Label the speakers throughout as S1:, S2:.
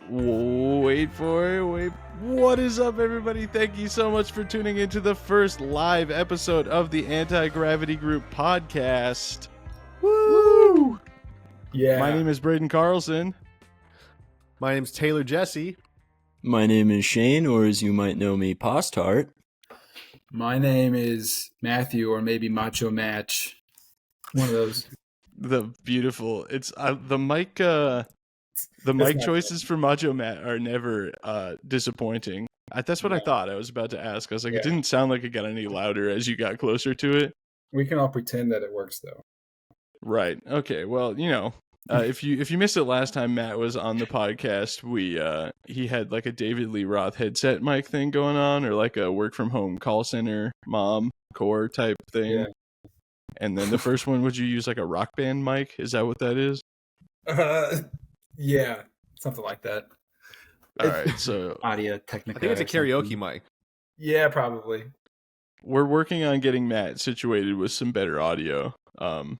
S1: Wait for it. Wait. What is up, everybody? Thank you so much for tuning into the first live episode of the Anti-Gravity Group podcast.
S2: Woo!
S3: Yeah.
S1: My name is Braden Carlson.
S2: My name's Taylor Jesse.
S4: My name is Shane, or as you might know me, Postart.
S3: My name is Matthew, or maybe Macho Match. One of those.
S1: The beautiful. It's the mic. The mic choices for Macho Matt are never disappointing. That's what I thought. I was about to ask. I was like, It didn't sound like it got any louder as you got closer to it.
S3: We can all pretend that it works, though.
S1: Right. Okay. Well, if you missed it last time Matt was on the podcast, he had like a David Lee Roth headset mic thing going on, or like a work from home call center mom core type thing.
S3: Yeah.
S1: And then the first one, would you use like a Rock Band mic? Is that what that is?
S3: Yeah, something like that.
S1: All right. So
S4: Audio Technica.
S2: I think it's a karaoke mic.
S3: Yeah, probably.
S1: we're working on getting Matt situated with some better audio. So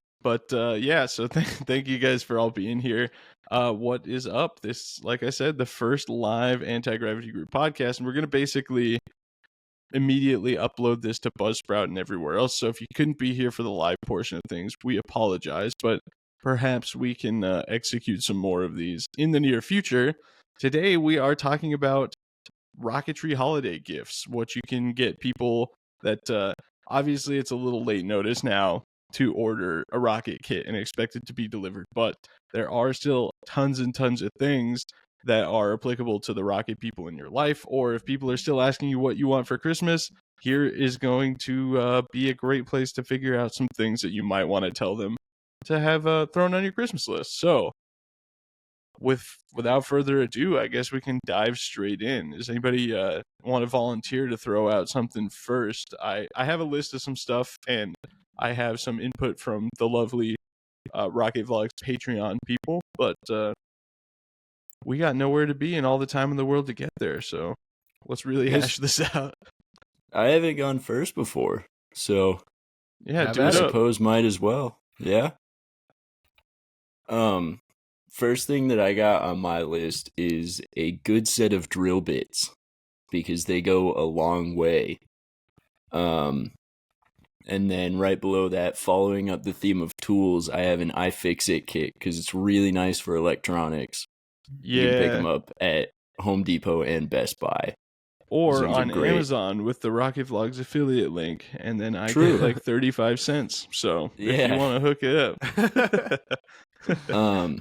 S1: thank you guys for all being here. What is up? This, like I said, the first live Anti-Gravity Group podcast, and we're going to basically immediately upload this to Buzzsprout and everywhere else. So if you couldn't be here for the live portion of things, we apologize, but perhaps we can execute some more of these in the near future. Today, we are talking about Rocketry holiday gifts, what you can get people that obviously it's a little late notice now to order a rocket kit and expect it to be delivered, but there are still tons and tons of things that are applicable to the rocket people in your life. Or if people are still asking you what you want for Christmas, here is going to be a great place to figure out some things that you might want to tell them to have thrown on your Christmas list. So without further ado, I guess we can dive straight in. Does anybody want to volunteer to throw out something first? I have a list of some stuff, and I have some input from the lovely Rocket Vlogs Patreon people, but we got nowhere to be and all the time in the world to get there, so let's really hash this out.
S4: I haven't gone first before, so
S1: Yeah, do
S4: I
S1: it up.
S4: suppose might as well. Yeah. First thing that I got on my list is a good set of drill bits, because they go a long way. And then right below that, following up the theme of tools, I have an iFixit kit, because it's really nice for electronics. You can pick them up at Home Depot and Best Buy.
S1: Or on Amazon with the Rocket Vlogs affiliate link, and then I
S4: True.
S1: get like 35 cents. So if
S4: Yeah.
S1: you want to hook it up.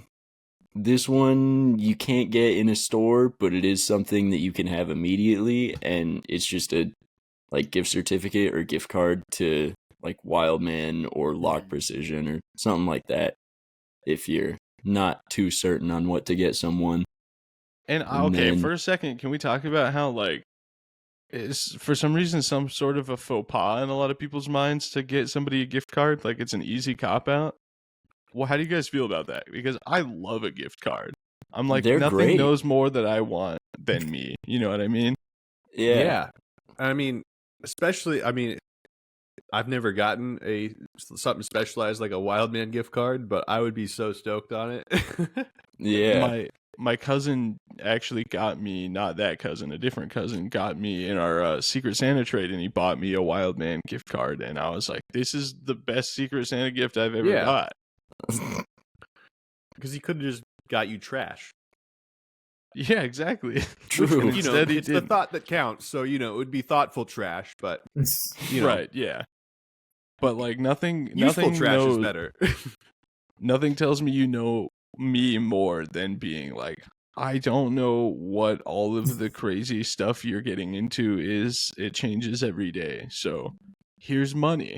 S4: This one you can't get in a store, but it is something that you can have immediately, and it's just a like gift certificate or gift card to like Wildman or Lock Precision or something like that, if you're not too certain on what to get someone.
S1: And okay, for a second, can we talk about how like it's for some reason some sort of a faux pas in a lot of people's minds to get somebody a gift card? Like it's an easy cop out. Well, how do you guys feel about that? Because I love a gift card. I'm like,
S4: They're
S1: nothing
S4: great.
S1: knows more that I want than me. You know what I mean?
S4: Yeah.
S2: I mean, especially, I've never gotten something specialized like a Wildman gift card, but I would be so stoked on it.
S4: Yeah.
S1: My cousin actually got me, not that cousin, a different cousin got me in our Secret Santa trade, and he bought me a Wildman gift card, and I was like, this is the best Secret Santa gift I've ever got.
S2: Because he could have just got you trash.
S1: Yeah, exactly.
S4: True.
S1: Instead, he
S2: It's the
S1: didn't.
S2: thought that counts. So, it would be thoughtful trash, but,
S1: Right, yeah. But like nothing
S2: useful trash
S1: knows,
S2: is better.
S1: nothing tells me you know me more than being like, I don't know what all of the crazy stuff you're getting into is. It changes every day. So here's money.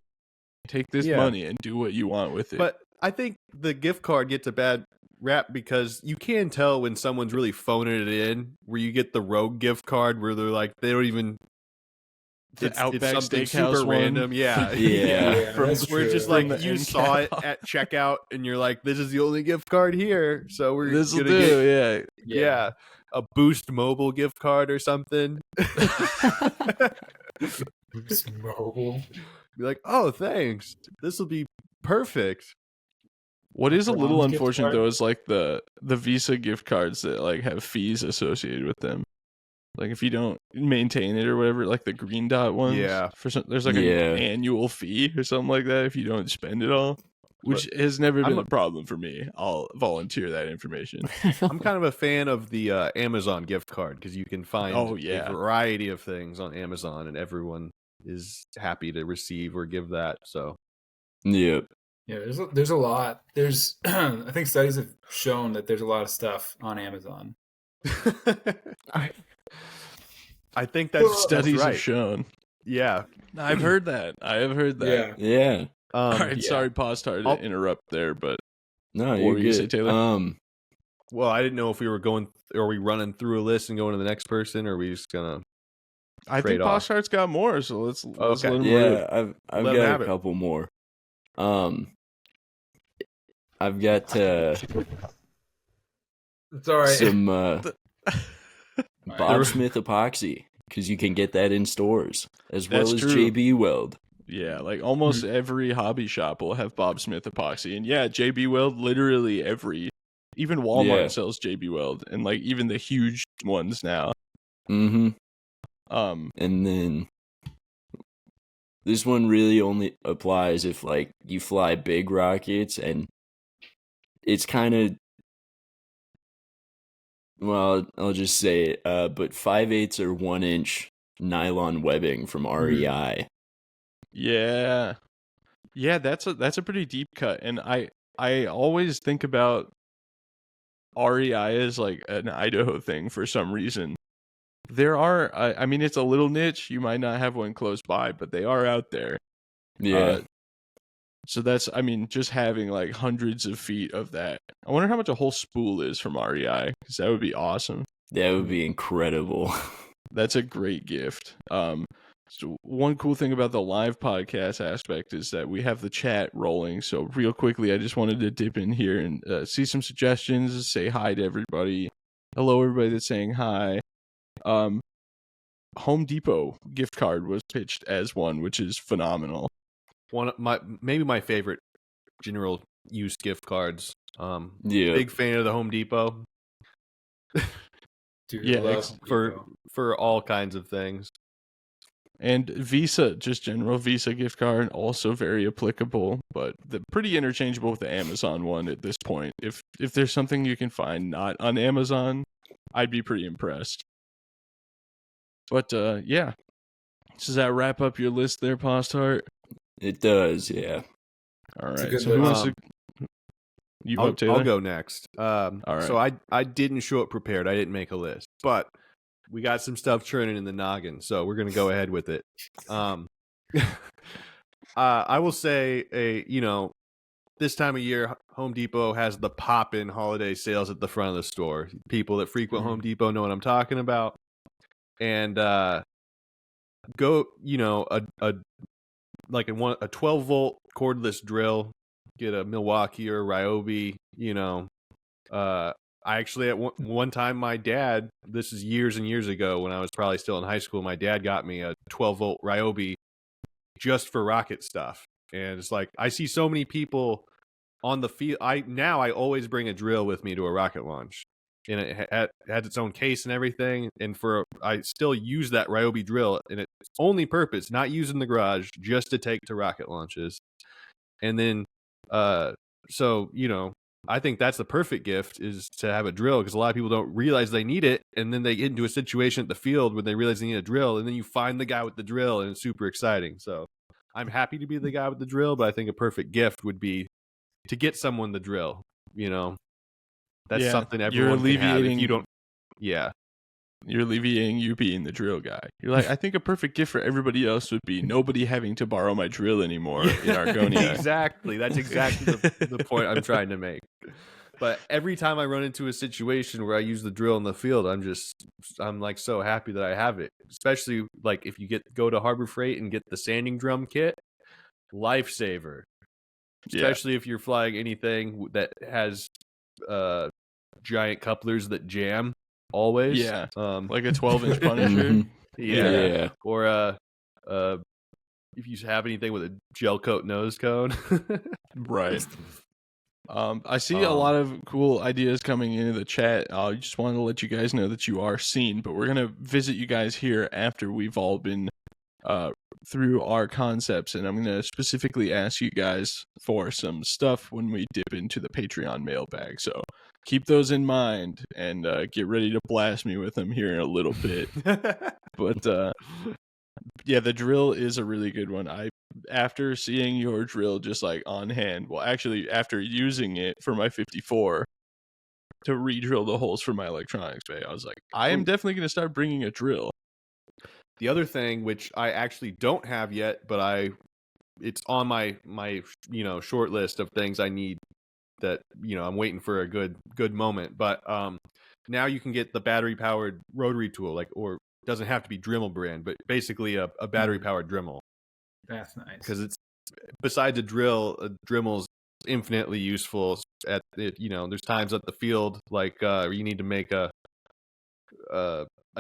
S1: Take this money and do what you want with it.
S2: But I think the gift card gets a bad rap because you can tell when someone's really phoning it in, where you get the rogue gift card where they're like, they don't even...
S1: The Outback
S2: something
S1: Steakhouse
S2: super
S1: one.
S2: random. Yeah.
S4: Yeah.
S2: Where it's just like
S1: From the
S2: you
S1: end
S2: saw it
S1: catalog.
S2: at checkout and you're like, this is the only gift card here. So we're
S1: This will
S2: gonna
S1: do,
S2: get yeah, a Boost Mobile gift card or something.
S3: Boost Mobile.
S2: Be like, oh, thanks. This will be perfect.
S1: What is a little
S3: Bronze gift
S1: unfortunate
S3: card?
S1: though is like the Visa gift cards that like have fees associated with them. Like if you don't maintain it or whatever, like the green dot ones.
S2: Yeah.
S1: There's like
S4: Yeah.
S1: an annual fee or something like that if you don't spend it all, which has never been a problem for me. I'll volunteer that information.
S2: I'm kind of a fan of the Amazon gift card because you can find
S1: Oh, yeah.
S2: a variety of things on Amazon, and everyone is happy to receive or give that. So
S4: Yep.
S3: Yeah, there's a lot. There's I think studies have shown that there's a lot of stuff on Amazon.
S2: I think that's
S1: Studies
S2: right.
S1: have shown.
S2: Yeah.
S1: I've heard that. I have heard that.
S3: Yeah.
S4: Yeah.
S1: All right,
S3: yeah.
S1: sorry, Postar, to interrupt there, but
S4: No,
S1: What
S4: you're
S1: were you gonna say,
S4: good.
S1: Taylor?
S2: Well, I didn't know if we were going, are we running through a list and going to the next person, or are we just gonna?
S1: I think
S2: Trade off.
S1: Postar's got more, so let's
S2: Okay.
S1: let him
S4: Yeah,
S1: rip.
S4: I've
S2: Let 'em
S4: got
S2: have
S4: a
S2: it.
S4: couple more. I've got
S3: It's all right.
S4: some Bob
S2: There-
S4: Smith epoxy because you can get that in stores as
S1: That's
S4: well as
S1: true.
S4: JB Weld.
S1: Yeah, like almost every hobby shop will have Bob Smith epoxy, and yeah, JB Weld. Literally even Walmart
S4: Yeah.
S1: sells JB Weld, and like even the huge ones now.
S4: Mm-hmm.
S1: Um,
S4: And then this one really only applies if like you fly big rockets, and it's kind of, well, I'll just say it, but 5/8 or 1-inch nylon webbing from REI.
S1: yeah, that's a pretty deep cut, and I always think about REI as like an Idaho thing for some reason. There are, I mean, it's a little niche. You might not have one close by, but they are out there.
S4: Yeah.
S1: So that's, I mean, just having like hundreds of feet of that. I wonder how much a whole spool is from REI, because that would be awesome.
S4: That would be incredible.
S1: That's a great gift. So one cool thing about the live podcast aspect is that we have the chat rolling. So real quickly, I just wanted to dip in here and see some suggestions, say hi to everybody. Hello, everybody that's saying hi. Home Depot gift card was pitched as one, which is phenomenal.
S2: One of my favorite general use gift cards.
S4: Yeah.
S2: Big fan of the Home Depot
S3: Dude,
S1: Yeah,
S3: I love
S2: for all kinds of things.
S1: And Visa, just general Visa gift card, also very applicable, but pretty interchangeable with the Amazon one at this point. If there's something you can find not on Amazon, I'd be pretty impressed. But yeah, does that wrap up your list there, Posthart?
S4: It does, yeah.
S1: All
S3: It's a
S1: right.
S3: good
S1: So who wants
S3: list.
S1: to? You up, Taylor?
S2: I'll go next.
S1: All right.
S2: So I didn't show up prepared. I didn't make a list, but we got some stuff churning in the noggin, so we're gonna go ahead with it. I will say, this time of year, Home Depot has the pop-in holiday sales at the front of the store. People that frequent Home Depot know what I'm talking about. And go, a 12 volt cordless drill, get a Milwaukee or a Ryobi. I actually at one time, my dad, this is years and years ago when I was probably still in high school, my dad got me a 12 volt Ryobi just for rocket stuff. And it's like, I see so many people on the field. I always bring a drill with me to a rocket launch, and it had its own case and everything. And I still use that Ryobi drill, and its only purpose, not used in the garage, just to take to rocket launches. And then, I think that's the perfect gift, is to have a drill, because a lot of people don't realize they need it, and then they get into a situation at the field when they realize they need a drill, and then you find the guy with the drill, and it's super exciting. So I'm happy to be the guy with the drill, but I think a perfect gift would be to get someone the drill. That's something everyone can have. If you don't, yeah.
S1: You're alleviating you being the drill guy. You're like, I think a perfect gift for everybody else would be nobody having to borrow my drill anymore in Argonia.
S2: Exactly. That's exactly the point I'm trying to make. But every time I run into a situation where I use the drill in the field, I'm like so happy that I have it. Especially like if you go to Harbor Freight and get the sanding drum kit, lifesaver. Especially if you're flying anything that has giant couplers that jam. Always,
S1: yeah, like a 12-inch Punisher.
S4: Mhm.
S2: Yeah. Or if you have anything with a gel coat nose cone,
S1: Right. I see a lot of cool ideas coming into the chat. I just wanted to let you guys know that you are seen, but we're gonna visit you guys here after we've all been through our concepts, and I'm gonna specifically ask you guys for some stuff when we dip into the Patreon mailbag. So keep those in mind and get ready to blast me with them here in a little bit. But yeah, the drill is a really good one. After seeing your drill just like on hand, well, actually, after using it for my 54 to re-drill the holes for my electronics bay, I was like, I am definitely going to start bringing a drill.
S2: The other thing, which I actually don't have yet, but it's on my short list of things I need that I'm waiting for a good moment. But now you can get the battery powered rotary tool, or doesn't have to be Dremel brand, but basically a battery powered Dremel.
S3: That's nice.
S2: Because it's besides a Dremel's infinitely useful at it. There's times at the field you need to make a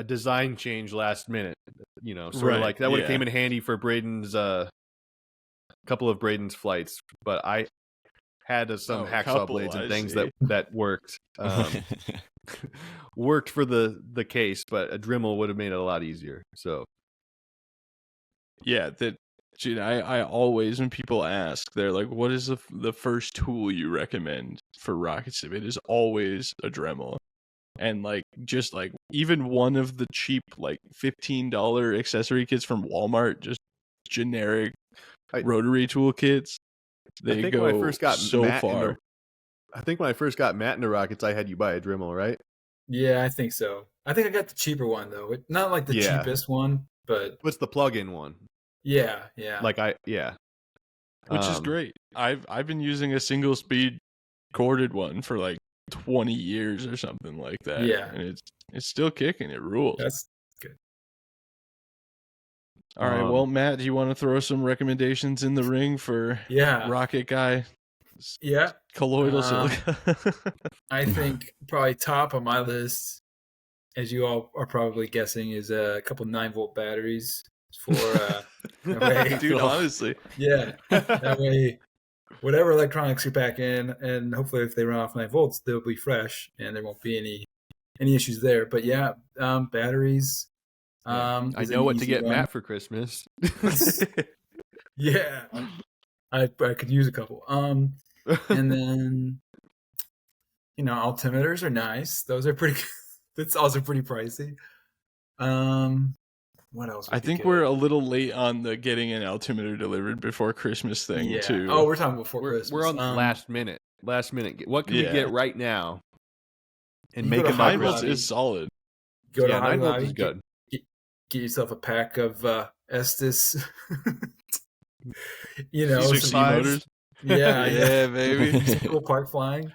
S2: design change last minute. Sort of like that would have came in handy for Braden's couple of Braden's flights, but I had some hacksaw blades and things that worked worked for the case, but a Dremel would have made it a lot easier. So
S1: yeah, dude, I always, when people ask, they're like, what is the first tool you recommend for rocket sim? It is always a Dremel. And just even one of the cheap $15 accessory kits from Walmart, just generic rotary tool kits, they go when I first got so far.
S2: I think when I first got Matt into rockets, I had you buy a Dremel, right?
S3: Yeah, I think so. I think I got the cheaper one though. Not like the cheapest one, but
S2: what's the plug-in one?
S3: Yeah.
S1: Which is great. I've been using a single speed corded one for 20 years or something like that.
S3: Yeah.
S1: And it's still kicking. It rules.
S3: That's good.
S1: All right. Well, Matt, do you want to throw some recommendations in the ring for Rocket Guy?
S3: Yeah.
S1: Colloidal silica.
S3: I think probably top on my list, as you all are probably guessing, is a couple 9-volt batteries for
S1: dude, honestly.
S3: Yeah. That way whatever electronics you pack in, and hopefully if they run off 9 volts, they'll be fresh and there won't be any issues there. But batteries.
S2: I know what to get Matt for Christmas.
S3: Yeah. I could use a couple. And then altimeters are nice. Those are pretty that's also pretty pricey. What else?
S1: I think we're a little late on the getting an altimeter delivered before Christmas thing too.
S3: Oh, we're talking before Christmas.
S2: We're on last minute. Last minute. What can we get right now? And make it
S1: 9 volts is solid.
S3: Go to 9
S2: volts is good.
S3: Get yourself a pack of Estes.
S1: some motors.
S3: Yeah,
S1: baby.
S3: Cool park flying.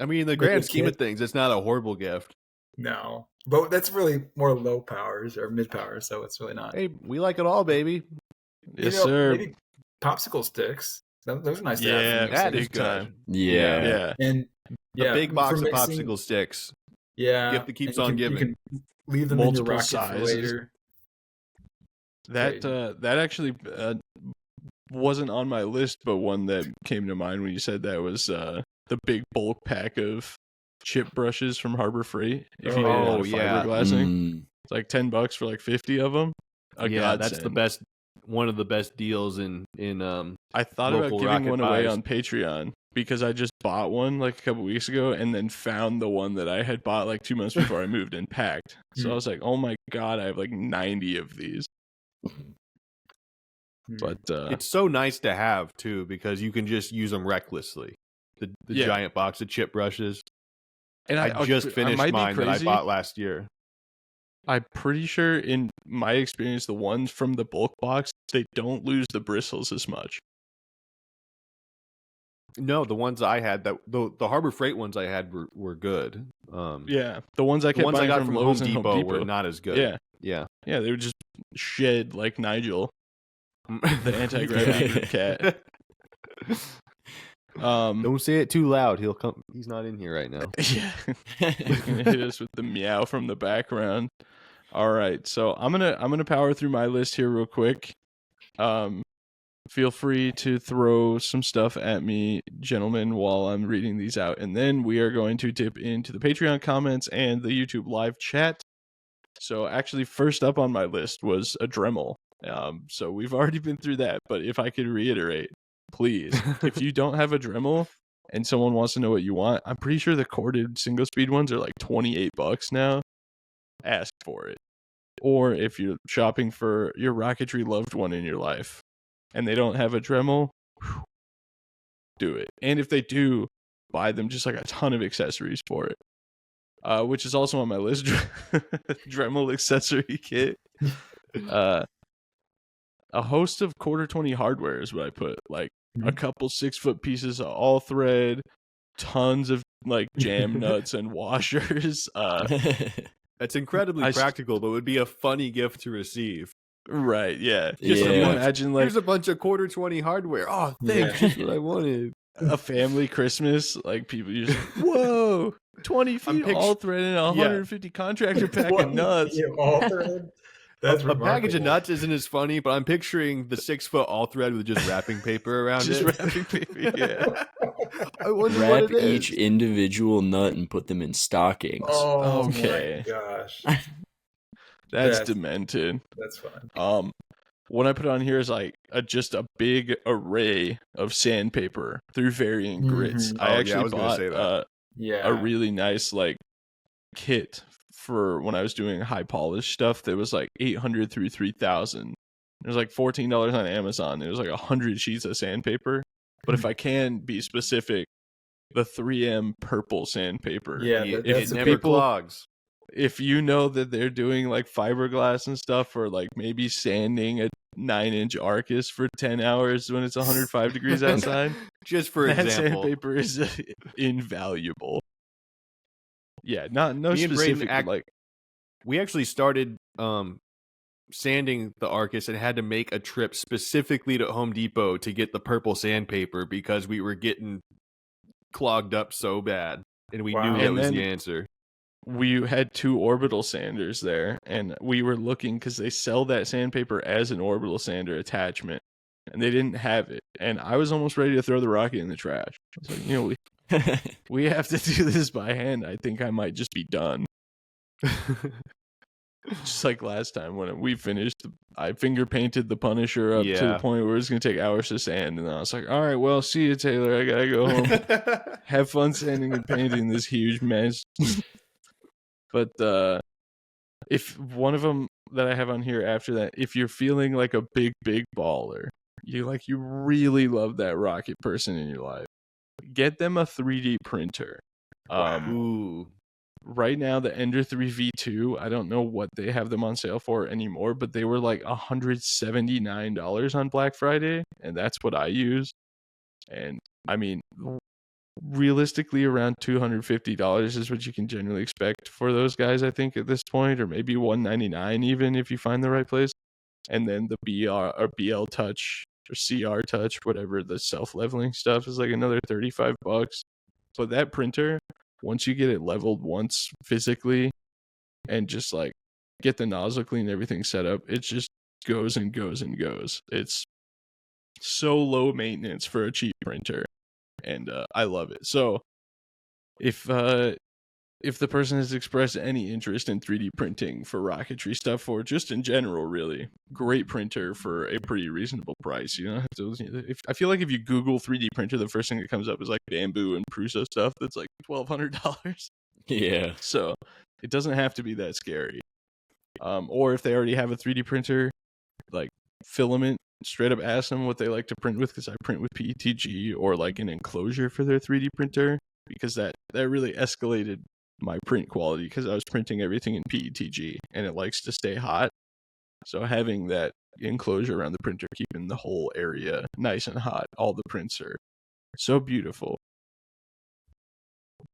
S2: I mean, in the grand scheme of things, it's not a horrible gift.
S3: No, but that's really more low powers or mid powers, so it's really not.
S2: Hey, we like it all, baby.
S1: Yes, sir.
S3: Maybe popsicle sticks. Those are nice.
S1: Yeah,
S2: that is good.
S1: Yeah.
S3: And
S2: a big box of popsicle sticks.
S3: Yeah,
S2: gift that keeps on giving.
S3: You can leave them
S1: multiple
S3: in your rocket for later.
S1: That actually wasn't on my list, but one that came to mind when you said that was the big bulk pack of chip brushes from Harbor Freight. If you need a lot of fiberglassing, it's like $10 for 50 of them.
S2: That's the best. One of the best deals in
S1: I thought about giving one away on Patreon because I just bought one a couple weeks ago and then found the one that I had bought 2 months before I moved and packed. So I was like, oh my god, I have 90 of these. But
S2: it's so nice to have too because you can just use them recklessly. The giant box of chip brushes. And I just finished mine that I bought last year.
S1: I'm pretty sure in my experience, the ones from the bulk box, they don't lose the bristles as much.
S2: No, the ones I had, the Harbor Freight ones I had were good.
S1: The ones I got from Lowe's and Home Depot
S2: were not as good.
S1: Yeah, they would just shed like Nigel, the anti-gravity cat.
S2: Don't say it too loud. He'll come. He's not in here right now.
S1: Yeah, he's gonna hit us with the meow from the background. All right, so I'm gonna power through my list here real quick. feel free to throw some stuff at me, gentlemen, while I'm reading these out. And then we are going to dip into the Patreon comments and the YouTube live chat. So actually, first up on my list was a Dremel. So we've already been through that. But if I could reiterate, please, if you don't have a Dremel and someone wants to know what you want, I'm pretty sure the corded single speed ones are like $28 now. Ask for it. Or if you're shopping for your Rocketry loved one in your life and they don't have a Dremel, do it. And if they do, buy them just like a ton of accessories for it. Which is also on my list. Dremel accessory kit. A host of quarter 20 hardware is what I put. Like a couple 6-foot pieces of all thread, tons of like jam nuts and washers.
S2: That's incredibly practical, but would be a funny gift to receive.
S1: Right, yeah.
S2: Just
S1: Can you imagine like
S2: here's a bunch of quarter 20 hardware. Oh, thanks. That's what I wanted.
S1: A family Christmas, like people just whoa, 20 feet all thread and 150 contractor pack of nuts.
S3: All thread. That's
S2: a package of nuts isn't as funny, but I'm picturing the 6-foot all thread with just wrapping paper around
S1: just
S2: it.
S1: Wrapping paper, yeah.
S2: I wonder
S4: Wrap
S2: what it is.
S4: each individual nut and put them in stockings.
S3: Oh,
S1: okay.
S3: My gosh.
S1: That's demented.
S3: That's fine.
S1: What I put on here is like just a big array of sandpaper through varying grits. I actually bought a really nice like kit for when I was doing high polish stuff that was like 800 through 3000. It was like $14 on Amazon. It was like 100 sheets of sandpaper. But if I can be specific, the 3M purple sandpaper.
S3: Yeah,
S2: it never clogs.
S1: If you know that they're doing like fiberglass and stuff, or like maybe sanding a 9-inch Arcus for 10 hours when it's 105 degrees outside,
S2: just for example,
S1: sandpaper is invaluable. Yeah, no specific like.
S2: We actually started sanding the Arcus and had to make a trip specifically to Home Depot to get the purple sandpaper because we were getting clogged up so bad, and we knew that was the answer.
S1: We had 2 orbital sanders there, and we were looking because they sell that sandpaper as an orbital sander attachment, and they didn't have it. And I was almost ready to throw the Rocket in the trash. I was like, you know, we have to do this by hand. I think I might just be done. Just like last time when we finished, I finger painted the Punisher up to the point where it was going to take hours to sand. And then I was like, all right, well, see you, Taylor. I got to go home. Have fun sanding and painting this huge mess. But if one of them that I have on here after that, if you're feeling like a big baller, you really love that Rocket person in your life, get them a 3D printer. Right now, the Ender 3 V2, I don't know what they have them on sale for anymore, but they were like $179 on Black Friday, and that's what I use. And I mean, realistically, around $250 is what you can generally expect for those guys, I think, at this point, or maybe $199 even if you find the right place. And then the BL Touch or CR Touch, whatever the self-leveling stuff, is like another $35. But that printer, once you get it leveled once physically and just like get the nozzle clean and everything set up, it just goes and goes and goes. It's so low maintenance for a cheap printer, and I love it. So if the person has expressed any interest in 3D printing for Rocketry stuff, or just in general, really great printer for a pretty reasonable price. You don't have to. I feel like if you Google 3D printer, the first thing that comes up is like Bamboo and Prusa stuff that's like $1,200.
S4: Yeah.
S1: So it doesn't have to be that scary. Or if they already have a 3D printer, like filament, straight up ask them what they like to print with, because I print with PETG, or like an enclosure for their 3D printer, because that really escalated my print quality, because I was printing everything in PETG and it likes to stay hot. So having that enclosure around the printer, keeping the whole area nice and hot, all the prints are so beautiful.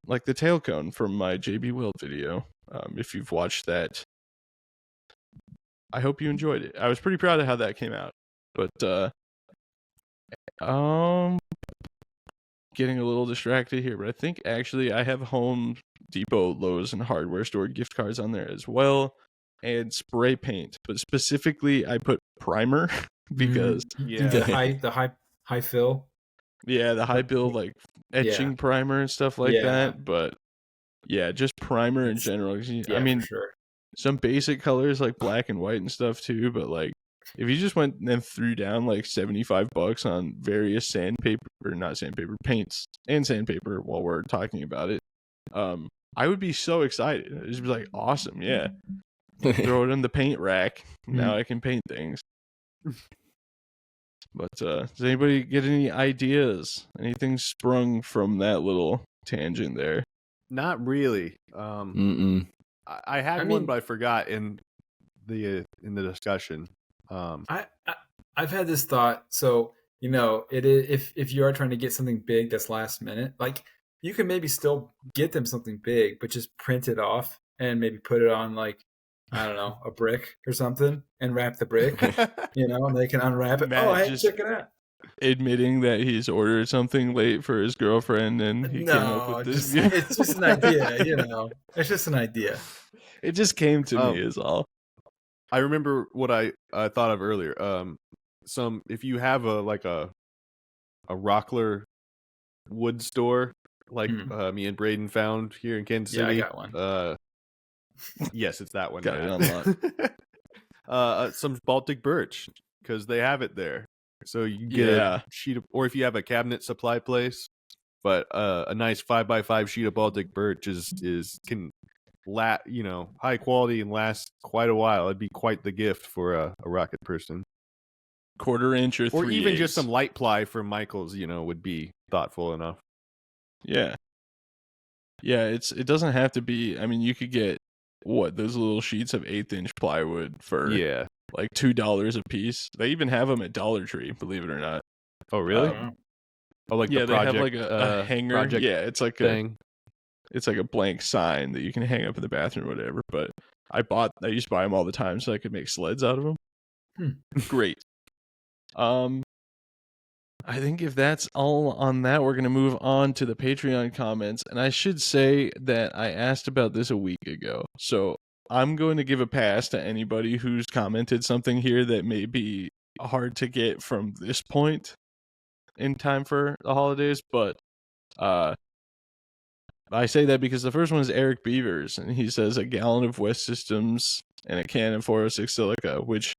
S1: Like the tail cone from my JB Weld video. If you've watched that, I hope you enjoyed it. I was pretty proud of how that came out. But getting a little distracted here, but I think actually I have Home Depot, Lowe's, and hardware store gift cards on there as well, and spray paint. But specifically, I put primer because
S3: the high fill.
S1: yeah, the high build like etching primer and stuff like that. But yeah, just primer in general. I mean,
S3: for sure.
S1: some basic colors like black and white and stuff too. But like, if you just went and threw down like $75 on various paints and sandpaper while we're talking about it, I would be so excited. It'd just be like, awesome, yeah. Throw it in the paint rack. Now I can paint things. But does anybody get any ideas? Anything sprung from that little tangent there?
S2: Not really. I had one, but I forgot in the discussion.
S3: I've had this thought. So it is, if you are trying to get something big that's last minute, like you can maybe still get them something big, but just print it off and maybe put it on like, I don't know, a brick or something, and wrap the brick, and they can unwrap it.
S1: Matt,
S3: hey, check it out.
S1: Admitting that he's ordered something late for his girlfriend and he came up with this.
S3: It's just an idea, It's just an idea.
S1: It just came to me is all.
S2: I remember what I thought of earlier. If you have a Rockler wood store like me and Braden found here in Kansas City.
S3: I got one.
S2: Yes, it's that one.
S1: Got it
S2: unlocked. Some Baltic birch, because they have it there. So you get a sheet of, or if you have a cabinet supply place, but a nice 5x5 sheet of Baltic birch can high quality and last quite a while. It'd be quite the gift for a rocket person.
S1: 1/4 inch or 3/8.
S2: Or even just some light ply from Michael's, would be thoughtful enough.
S1: Yeah. Yeah, it doesn't have to be, I mean, you could get those little sheets of 1/8 inch plywood for like $2 a piece. They even have them at Dollar Tree, believe it or not.
S2: Oh, really?
S1: The project, they have like a hanger. Yeah, it's like
S2: thing.
S1: It's like a blank sign that you can hang up in the bathroom or whatever. But I used to buy them all the time so I could make sleds out of them. Great. I think if that's all on that, we're going to move on to the Patreon comments. And I should say that I asked about this a week ago. So I'm going to give a pass to anybody who's commented something here that may be hard to get from this point in time for the holidays. But I say that because the first one is Eric Beavers. And he says a gallon of West Systems and a can of 406 Silica, which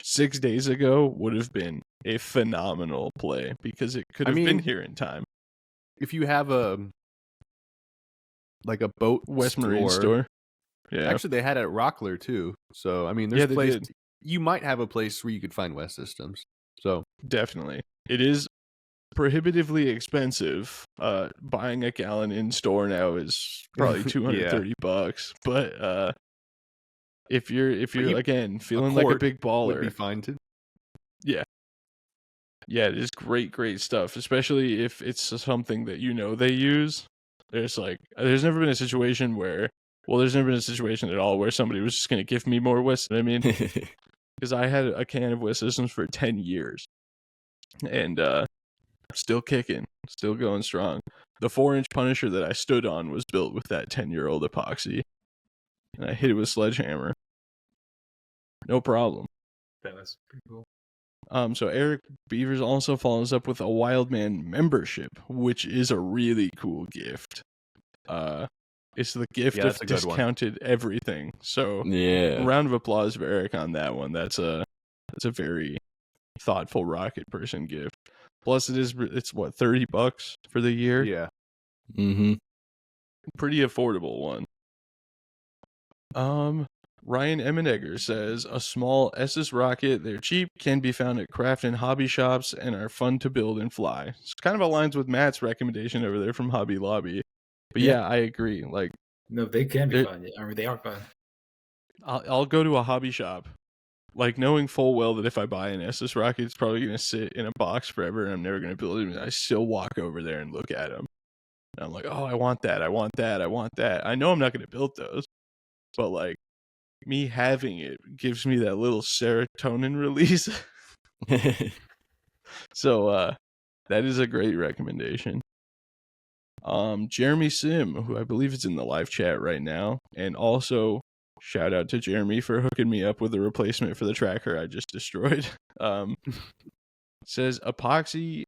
S1: 6 days ago would have been a phenomenal play because it could have been here in time.
S2: If you have a boat
S1: West Marine store.
S2: Yeah. Actually, they had it at Rockler too. So, I mean, there's a place you might have a place where you could find West Systems. So, definitely.
S1: It is prohibitively expensive. Buying a gallon in store now is probably $230, but if you're again feeling like a big baller,
S2: would be fine too.
S1: Yeah, it is great stuff, especially if it's something that they use. There's never been a situation at all where somebody was just going to give me more West. I mean, because I had a can of West Systems for 10 years and still kicking, still going strong. The 4-inch Punisher that I stood on was built with that 10-year-old epoxy, and I hit it with sledgehammer. No problem.
S3: That was pretty cool.
S1: So Eric Beavers also follows up with a Wildman membership, which is a really cool gift. It's the gift of discounted everything. So a round of applause for Eric on that one. That's a very thoughtful rocket person gift. Plus it's what, $30 for the year?
S2: Yeah.
S4: Mm-hmm.
S1: Pretty affordable one. Ryan Emmenegger says, a small SS rocket, they're cheap, can be found at craft and hobby shops, and are fun to build and fly. It kind of aligns with Matt's recommendation over there from Hobby Lobby. But yeah, I agree. Like,
S3: no, they can be fun. I mean, they are fun.
S1: I'll go to a hobby shop, like knowing full well that if I buy an SS rocket, it's probably going to sit in a box forever, and I'm never going to build it. I still walk over there and look at them. And I'm like, oh, I want that. I want that. I want that. I know I'm not going to build those, but like, me having it gives me that little serotonin release. So that is a great recommendation. Jeremy Sim, who I believe is in the live chat right now, and also Shout out to Jeremy for hooking me up with a replacement for the tracker I just destroyed. Says epoxy,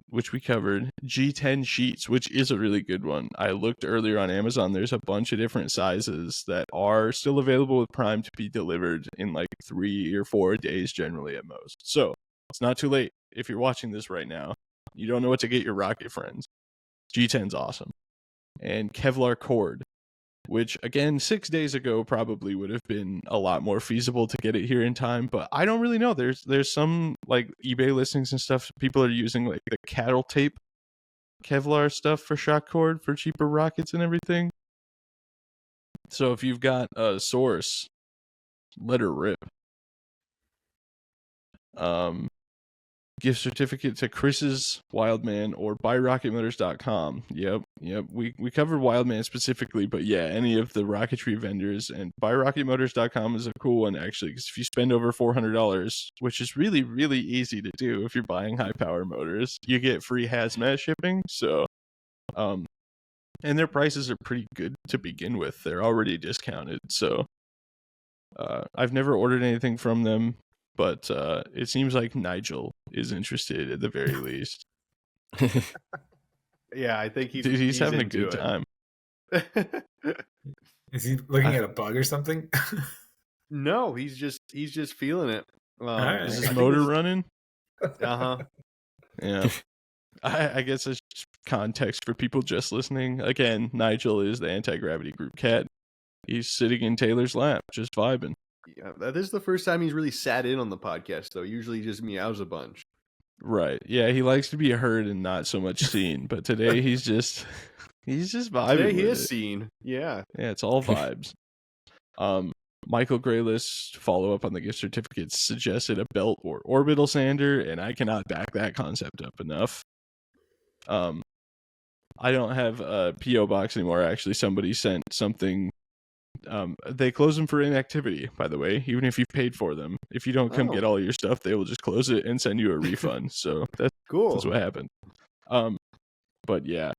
S1: which we covered, G10 sheets, which is a really good one. I looked earlier on Amazon. There's a bunch of different sizes that are still available with Prime to be delivered in like 3 or 4 days generally at most. So it's not too late. If you're watching this right now, you don't know what to get your Rocket friends. G10's awesome. And Kevlar cord, which again 6 days ago probably would have been a lot more feasible to get it here in time, but I don't really know. There's some like eBay listings and stuff, people are using like the cattle tape Kevlar stuff for shock cord for cheaper rockets and everything. So if you've got a source, let her rip. Gift certificate to Chris's Wildman or buyrocketmotors.com. Yep. We covered Wildman specifically, but yeah, any of the Rocketry vendors, and buyrocketmotors.com is a cool one actually, because if you spend over $400, which is really, really easy to do if you're buying high power motors, you get free hazmat shipping. So, and their prices are pretty good to begin with. They're already discounted. So, I've never ordered anything from them, but it seems like Nigel is interested at the very least.
S2: Yeah, I think
S1: he's having a good time.
S3: Is he looking at a bug or something?
S2: No, he's just feeling it.
S3: Right.
S1: Is his motor running?
S2: Uh-huh.
S1: Yeah. I guess it's just context for people just listening. Again, Nigel is the anti-gravity group cat. He's sitting in Taylor's lap, just vibing.
S2: Yeah, this is the first time he's really sat in on the podcast, though. Usually he just meows a bunch.
S1: Right. Yeah, he likes to be heard and not so much seen. But today he's just vibing.
S2: Today he
S1: with
S2: is
S1: it.
S2: seen. Yeah.
S1: Yeah, it's all vibes. Michael Grayless, follow up on the gift certificates, suggested a belt or orbital sander, and I cannot back that concept up enough. I don't have a PO box anymore. Actually, somebody sent something. They close them for inactivity, by the way, even if you've paid for them. If you don't come get all your stuff, they will just close it and send you a refund. So that's
S2: cool.
S1: That's what happened. But yeah,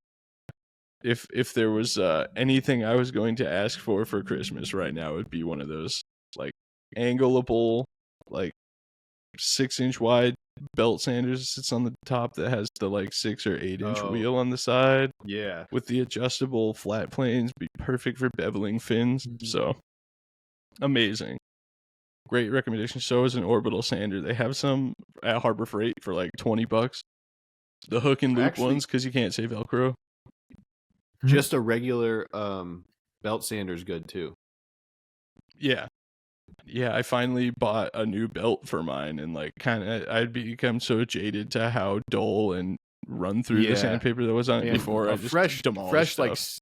S1: if there was anything I was going to ask for Christmas right now, it would be one of those like angleable, like 6-inch wide belt sanders that sits on the top that has the like 6 or 8-inch wheel on the side.
S2: Yeah,
S1: with the adjustable flat planes, be perfect for beveling fins. So amazing, great recommendation. So is an orbital sander. They have some at Harbor Freight for like $20. The hook and loop ones, because you can't say Velcro.
S2: Just a regular belt sander is good too. Yeah,
S1: I finally bought a new belt for mine, and like kind of I'd become so jaded to how dull and run through the sandpaper that was on it before. I just demolished stuff.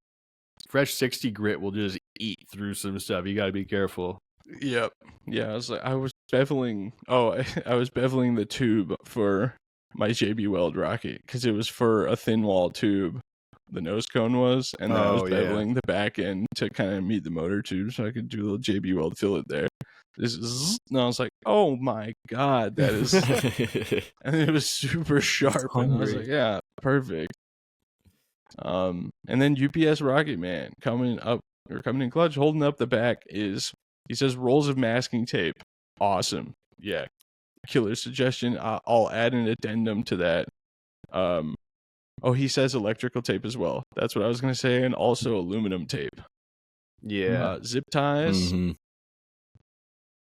S2: Fresh 60 grit will just eat through some stuff. You got to be careful.
S1: Yep. Yeah, I was beveling. I was beveling the tube for my JB Weld rocket because it was for a thin wall tube. The nose cone was, and then I was beveling the back end to kind of meet the motor tube, so I could do a little JB Weld fillet there. And I was like, "Oh my god, that is!" And it was super sharp, and I was like, "Yeah, perfect." And then UPS Rocket Man coming in clutch, holding up the back he says rolls of masking tape, awesome, yeah, killer suggestion. I'll add an addendum to that. He says electrical tape as well. That's what I was going to say. And also aluminum tape.
S2: Yeah.
S1: Zip ties. Mm-hmm.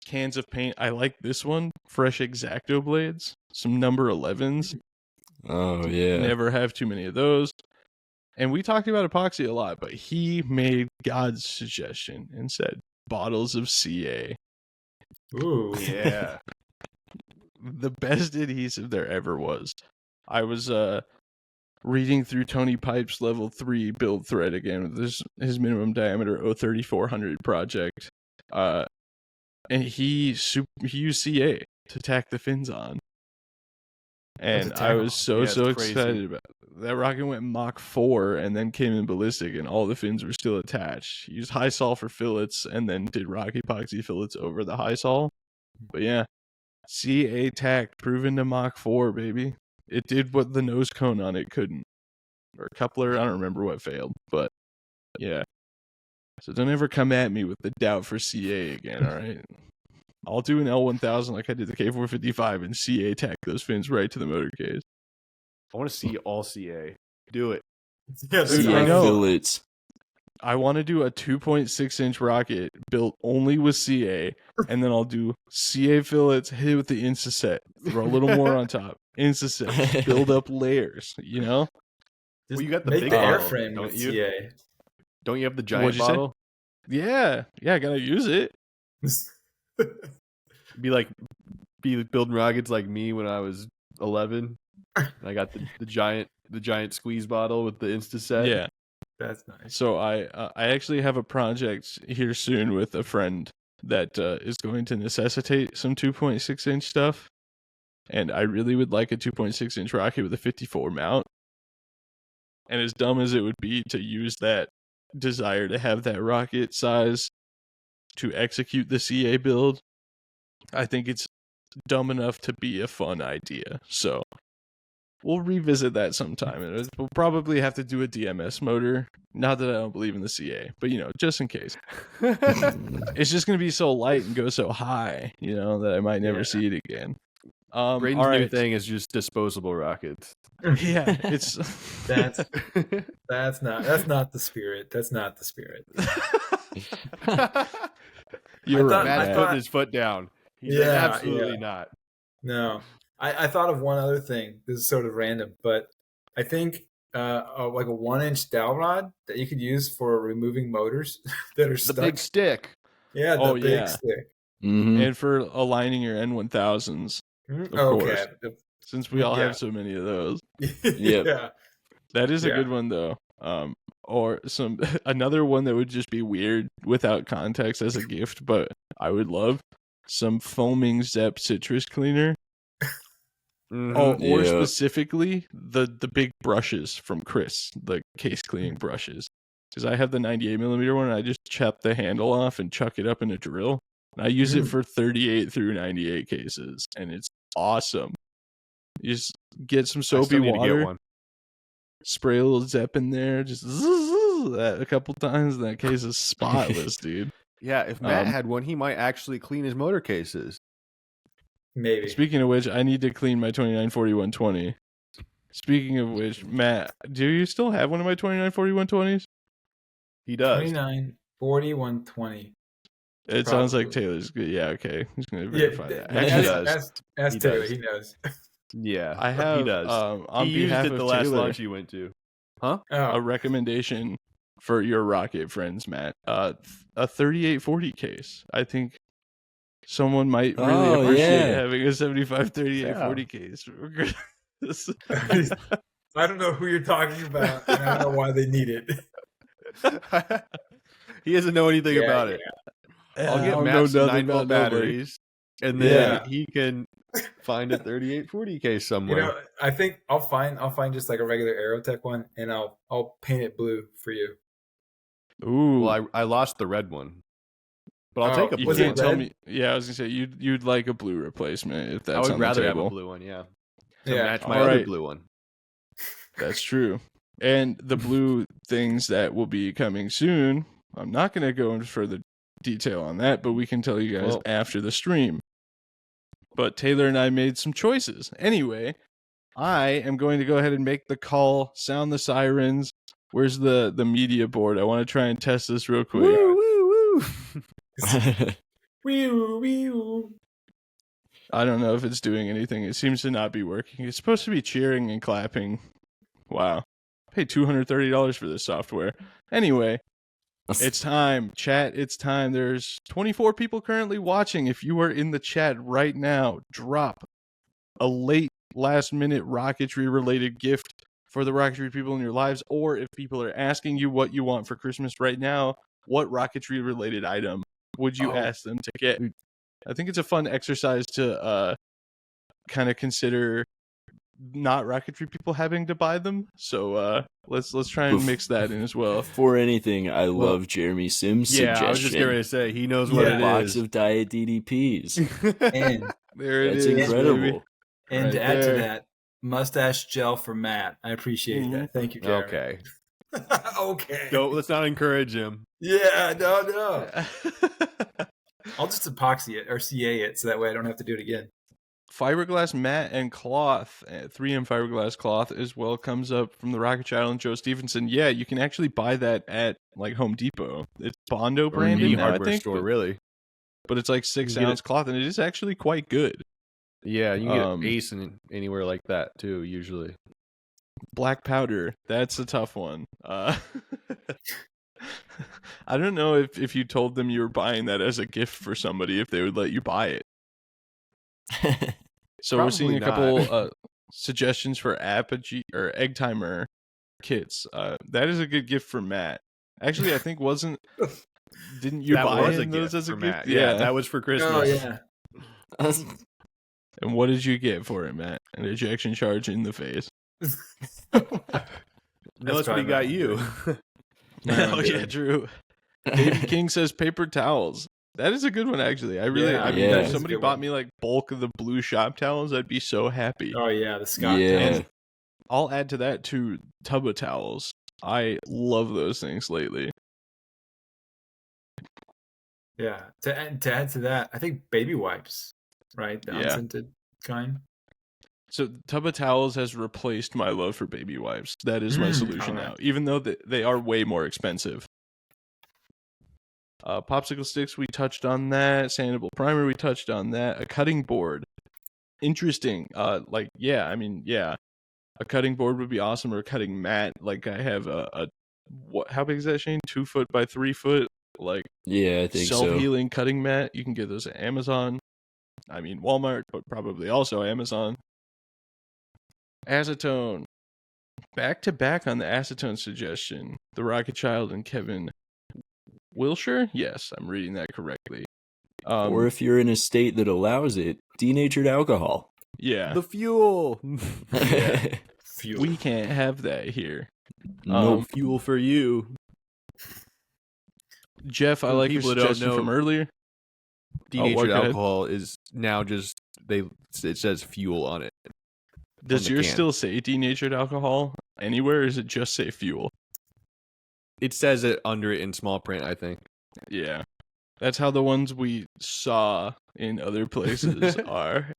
S1: Cans of paint. I like this one. Fresh X-Acto blades. Some number 11s.
S4: Oh, yeah.
S1: Never have too many of those. And we talked about epoxy a lot, but he made God's suggestion and said bottles of CA.
S3: Ooh.
S2: Yeah.
S1: The best adhesive there ever was. I was reading through Tony Pipe's level 3 build thread again with his minimum diameter 03400 project, and he used CA to tack the fins on, and I was so excited about it. That rocket went Mach 4 and then came in ballistic, and all the fins were still attached. He used high sol for fillets and then did rock epoxy fillets over the high sol. But yeah, CA tacked, proven to Mach 4, baby. It did what the nose cone on it couldn't. Or coupler, I don't remember what failed. But, yeah. So don't ever come at me with the doubt for CA again, all right? I'll do an L1000 like I did the K455 and CA tack those fins right to the motor case.
S2: I want to see all CA. Do it.
S3: Yeah,
S1: Dude,
S4: CA
S1: I know.
S4: fillets.
S1: I want to do a 2.6-inch rocket built only with CA, and then I'll do CA fillets, hit it with the Instaset, throw a little more on top, Instaset, build up layers, you know?
S2: Well, you got the
S3: make
S2: big
S3: the
S2: bottle,
S3: airframe
S2: don't
S3: with
S2: you?
S3: CA.
S2: Don't you have the
S1: What'd
S2: giant
S1: you say?
S2: bottle?
S1: Yeah, I gotta use it.
S2: Be building rockets like me when I was 11. I got the giant squeeze bottle with the Instaset.
S1: Yeah.
S3: That's nice.
S1: So I actually have a project here soon with a friend that is going to necessitate some 2.6-inch stuff, and I really would like a 2.6-inch rocket with a 54 mount. And as dumb as it would be to use that desire to have that rocket size to execute the CA build, I think it's dumb enough to be a fun idea. So we'll revisit that sometime. And we'll probably have to do a DMS motor. Not that I don't believe in the CA, but just in case. It's just going to be so light and go so high, that I might never see it again.
S2: Braden's
S1: all
S2: new
S1: right.
S2: thing is just disposable rockets.
S1: Yeah, it's
S3: That's not the spirit. That's not the spirit.
S1: You're right.
S2: Matt's
S1: Matt.
S2: putting his foot down. He's like, absolutely not.
S3: No, I thought of one other thing. This is sort of random, but I think like a 1-inch dowel rod that you could use for removing motors that are
S2: The
S3: stuck.
S2: big stick.
S3: Yeah, the big stick.
S4: Mm-hmm.
S1: And for aligning your N1000s, of course. Since we all have so many of those.
S3: Yeah.
S1: That is a good one though. Or another one that would just be weird without context as a gift, but I would love some foaming Zep citrus cleaner. Or specifically the big brushes from Chris, the case cleaning brushes. Because I have the 98mm one, and I just chop the handle off and chuck it up in a drill. And I use it for 38 through 98 cases, and it's awesome. You just get some soapy water, spray a little Zep in there, just that a couple times, and that case is spotless, dude.
S2: Yeah, if Matt had one, he might actually clean his motor cases.
S3: Maybe.
S1: Speaking of which, I need to clean my 2940-120. Speaking of which, Matt, do you still have one of my 2940-120s?
S2: He does.
S3: 2940-120.
S1: It sounds like Taylor's good. Yeah, okay. He's going to verify that.
S3: Ask Taylor. He knows.
S2: Yeah,
S1: I have.
S2: He does.
S1: On
S2: he
S1: behalf
S2: used it the
S1: of
S2: last
S1: Taylor,
S2: launch you went to. Huh?
S1: A recommendation for your rocket friends, Matt. A 3840 case. I think someone might really appreciate having a 75 3840 case.
S3: I don't know who you're talking about, and I don't know why they need it.
S2: He doesn't know anything about it. I'll get Matt's 9-volt batteries, and then he can find a 3840 case somewhere.
S3: I think I'll find just like a regular Aerotech one, and I'll paint it blue for you.
S1: Ooh.
S2: Well, I lost the red one, but I'll take a blue.
S1: You can't tell me. Yeah, I was gonna say you'd like a blue replacement if that's.
S2: I would rather have
S1: a
S2: blue one. Yeah, to match my other blue one.
S1: That's true. And the blue things that will be coming soon, I'm not going to go into further detail on that, but we can tell you guys after the stream. But Taylor and I made some choices. Anyway, I am going to go ahead and make the call, sound the sirens. Where's the media board? I want to try and test this real quick.
S2: Woo, woo,
S3: woo. Wee-oo, wee-oo.
S1: I don't know if it's doing anything. It seems to not be working. It's supposed to be cheering and clapping. Wow. Paid $230 for this software. Anyway, it's time. Chat, it's time. There's 24 people currently watching. If you are in the chat right now, drop a last-minute Rocketry-related gift for the Rocketry people in your lives. Or if people are asking you what you want for Christmas right now, what Rocketry-related item would you ask them to get? I think it's a fun exercise to kind of consider not Rocketry people having to buy them. So let's try and mix that in as well.
S4: For anything, I love Jeremy Sims' suggestion.
S2: I was just going to say, he knows what it
S4: box
S2: is.
S4: of Diet DDPs.
S3: And
S1: there it
S4: That's
S1: is.
S4: incredible.
S1: Baby.
S3: And
S1: right
S3: to add
S1: there.
S3: to that, mustache gel for Matt. I appreciate that. Thank you, Jeremy.
S2: Okay.
S3: Okay.
S2: Let's not encourage him.
S3: Yeah, no. I'll just epoxy it or CA it so that way I don't have to do it again.
S1: Fiberglass mat and cloth, 3M fiberglass cloth as well, comes up from the Rocket Child and Joe Stevenson. Yeah, you can actually buy that at like Home Depot. It's Bondo
S2: Or
S1: branded
S2: any
S1: now, I
S2: hardware
S1: think,
S2: store, really.
S1: but it's like
S2: You can
S1: 6
S2: get
S1: ounce cloth, and it is actually quite good.
S2: Yeah, you can get Ace in anywhere like that too. Usually,
S1: Black powder, that's a tough one. I don't know if you told them you were buying that as a gift for somebody, if they would let you buy it. So we're seeing a couple suggestions for apogee or egg timer kits. That is a good gift for Matt. Actually, I think didn't you buy him those as a gift?
S2: Matt. Yeah, that was for Christmas.
S3: Oh yeah.
S1: And what did you get for it, Matt? An ejection charge in the face.
S2: No, that's what he got you.
S1: Oh yeah, true. David King says paper towels. That is a good one, actually. I mean,
S4: Yeah.
S1: if somebody bought me like bulk of the blue shop towels, I'd be so happy.
S3: Oh yeah, the Scott.
S4: Yeah.
S1: And I'll add to that too, tub of towels. I love those things lately.
S3: Yeah. To add to that, I think baby wipes, right? The
S1: Yeah.
S3: unscented kind.
S1: So tub of towels has replaced my love for baby wipes. That is my solution
S3: alright.
S1: now, even though they are way more expensive. Popsicle sticks, we touched on that. Sandable primer, we touched on that. A cutting board, interesting. A cutting board would be awesome, or a cutting mat. Like I have what? How big is that, Shane? 2 foot by 3 foot, like
S4: Yeah, I think so.
S1: self-healing cutting mat. You can get those at Amazon. I mean Walmart, but probably also Amazon. Acetone. Back to back on the acetone suggestion. The Rocket Child and Kevin Wilshire? Yes, I'm reading that correctly.
S4: Or if you're in a state that allows it, denatured alcohol.
S1: Yeah.
S2: The fuel.
S3: Fuel.
S1: We can't have that here.
S4: No
S2: Fuel for you.
S1: Jeff, I
S2: For
S1: like your
S2: people that don't
S1: suggestion
S2: know,
S1: from earlier.
S2: Denatured
S1: go ahead.
S2: alcohol is now just it says fuel on it.
S1: Does
S2: the
S1: yours
S2: can.
S1: still say denatured alcohol anywhere, or does it just say fuel?
S2: It says it under it in small print, I think.
S1: Yeah. That's how the ones we saw in other places are.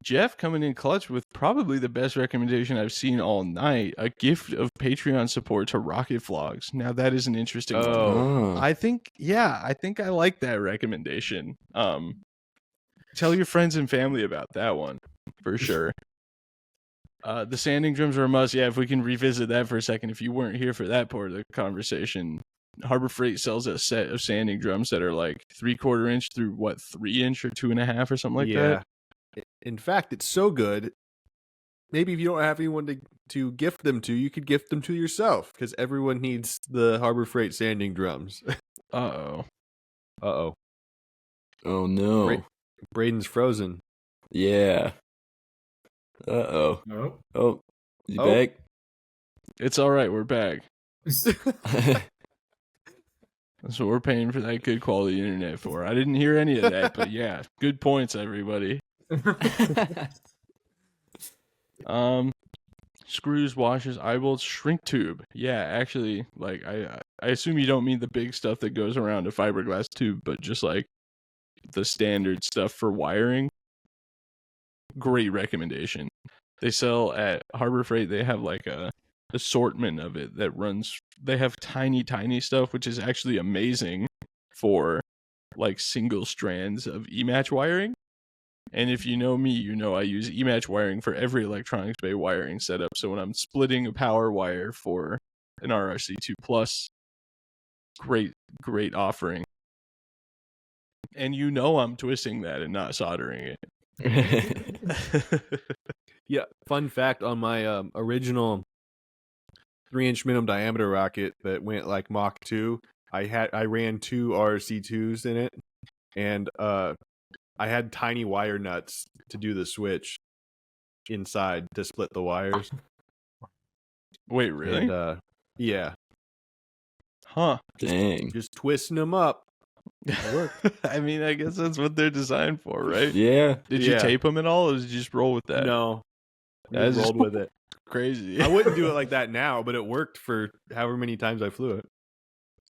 S1: Jeff coming in clutch with probably the best recommendation I've seen all night, a gift of Patreon support to Rocket Vlogs. Now that is an interesting one.
S4: Oh.
S1: I think I like that recommendation. Tell your friends and family about that one for sure. The sanding drums are a must. Yeah, if we can revisit that for a second. If you weren't here for that part of the conversation, Harbor Freight sells a set of sanding drums that are like 3/4 inch through 3 inch or 2.5 or something like that.
S2: In fact, it's so good. Maybe if you don't have anyone to gift them to, you could gift them to yourself, because everyone needs the Harbor Freight sanding drums.
S1: Uh-oh.
S2: Uh-oh.
S4: Oh no.
S2: Braden's frozen.
S4: Yeah. Uh-oh.
S3: Nope.
S4: Oh, is he
S2: Oh.
S4: back?
S1: It's all right. We're back. That's what we're paying for that good quality internet for. I didn't hear any of that, but yeah, good points, everybody. Screws, washers, eye bolts, shrink tube. Yeah, actually, like I assume you don't mean the big stuff that goes around a fiberglass tube, but just like the standard stuff for wiring. Great recommendation. They sell at Harbor Freight. They have like a assortment of it that runs. They have tiny stuff, which is actually amazing for like single strands of E-match wiring. And if you know me, you know I use E-match wiring for every electronics bay wiring setup. So when I'm splitting a power wire for an RRC2 Plus, great offering. And you know I'm twisting that and not soldering it.
S2: Yeah, fun fact on my original 3-inch minimum diameter rocket that went like Mach 2, I ran 2 RC2s in it, and I had tiny wire nuts to do the switch inside to split the wires.
S1: Wait, really?
S2: And, yeah,
S1: Huh.
S4: Dang.
S2: just twisting them up.
S1: I mean, I guess that's what they're designed for, right?
S4: Yeah.
S1: Did you
S2: Yeah.
S1: tape them at all, or did you just roll with that?
S2: No,
S1: That's
S2: just rolled with it.
S1: crazy.
S2: I wouldn't do it like that now, but it worked for however many times I flew it.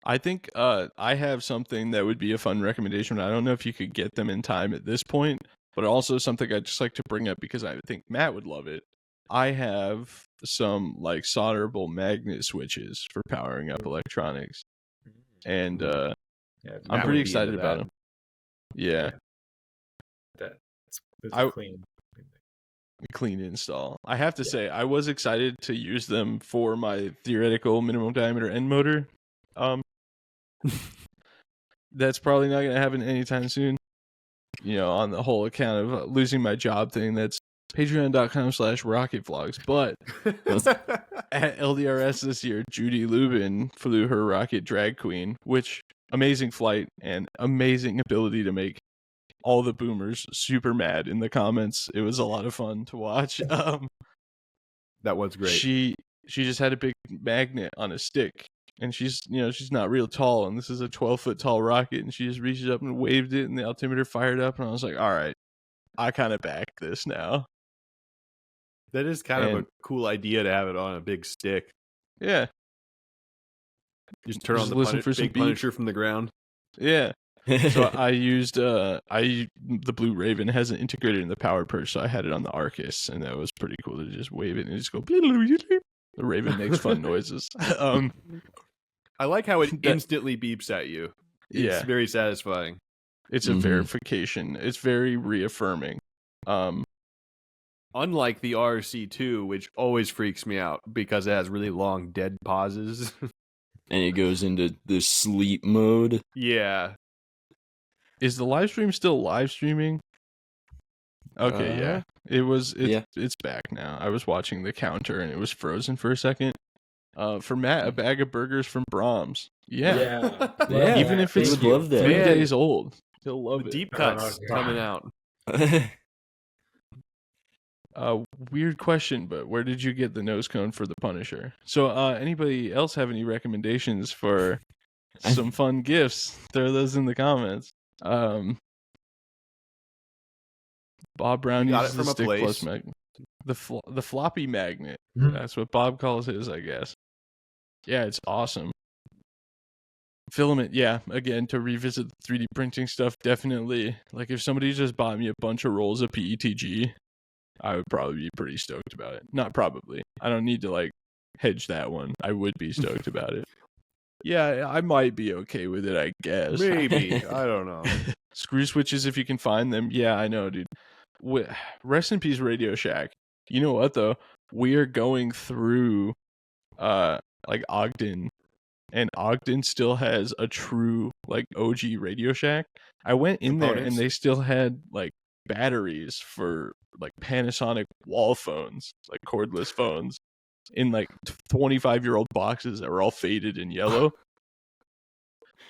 S1: I think I have something that would be a fun recommendation. I don't know if you could get them in time at this point, but also something I'd just like to bring up because I think Matt would love it. I have some like solderable magnet switches for powering up electronics, and
S3: Yeah,
S1: I'm
S2: Matt
S1: pretty
S2: would be
S1: excited
S2: into
S1: about
S2: that.
S1: them. Yeah,
S3: that's
S1: I-
S3: a clean.
S1: clean install. I have to
S3: Yeah.
S1: say, I was excited to use them for my theoretical minimum diameter end motor. That's probably not going to happen anytime soon. You know, on the whole account of losing my job thing. That's patreon.com/rocketvlogs. But at LDRS this year, Judy Lubin flew her Rocket Drag Queen, which amazing flight and amazing ability to make all the boomers super mad in the comments. It was a lot of fun to watch.
S2: That was great.
S1: She just had a big magnet on a stick, and she's not real tall, and this is a 12-foot tall rocket, and she just reached up and waved it, and the altimeter fired up, and I was like, all right, I kind of back this now.
S2: That is kind of
S1: And-
S2: a cool idea to have it on a big stick.
S1: Yeah,
S2: Just turn
S1: Just
S2: on the
S1: listen for some
S2: big
S1: beep.
S2: Punisher from the ground.
S1: yeah. So I used the Blue Raven hasn't integrated in the power perch, so I had it on the Arcus, and that was pretty cool to just wave it and just go. The Raven makes fun noises.
S2: I like how it
S1: That-
S2: instantly beeps at you. It's
S1: Yeah,
S2: very satisfying.
S1: it's a
S4: Mhm.
S1: verification. It's very reaffirming.
S2: Unlike the RC2, which always freaks me out because it has really long dead pauses.
S4: And it goes into the sleep mode.
S2: Yeah.
S1: Is the live stream still live streaming? Okay, yeah.
S4: yeah.
S1: It's back now. I was watching the counter and it was frozen for a second. For Matt, a bag of burgers from Brahms. Yeah.
S4: Yeah,
S1: Even if
S4: he
S1: it's
S4: would love that.
S1: 3
S2: Man.
S1: days old, he'll love
S2: The
S1: it.
S2: deep cuts
S3: Oh,
S2: coming
S3: God.
S2: out.
S1: Weird question, but where did you get the nose cone for the Punisher? So, anybody else have any recommendations for some fun gifts? Throw those in the comments. Bob Brown
S2: You got
S1: uses
S2: it from
S1: the
S2: a
S1: stick
S2: place.
S1: plus magnet. The floppy magnet.
S3: Mhm.
S1: That's what Bob calls his, I guess. Yeah, it's awesome. Filament, yeah. Again, to revisit the 3D printing stuff, definitely. Like, if somebody just bought me a bunch of rolls of PETG, I would probably be pretty stoked about it. Not probably. I don't need to, like, hedge that one. I would be stoked about it. Yeah, I might be okay with it, I guess.
S2: Maybe. I don't know.
S1: Screw switches if you can find them. Yeah, I know, dude. Rest in peace, Radio Shack. You know what, though? We are going through, like, Ogden, and Ogden still has a true, like, OG Radio Shack. I went in there, and
S2: Components?
S1: they still had, like, batteries for, like, Panasonic wall phones, like, cordless phones, in, like, 25-year-old boxes that were all faded and yellow.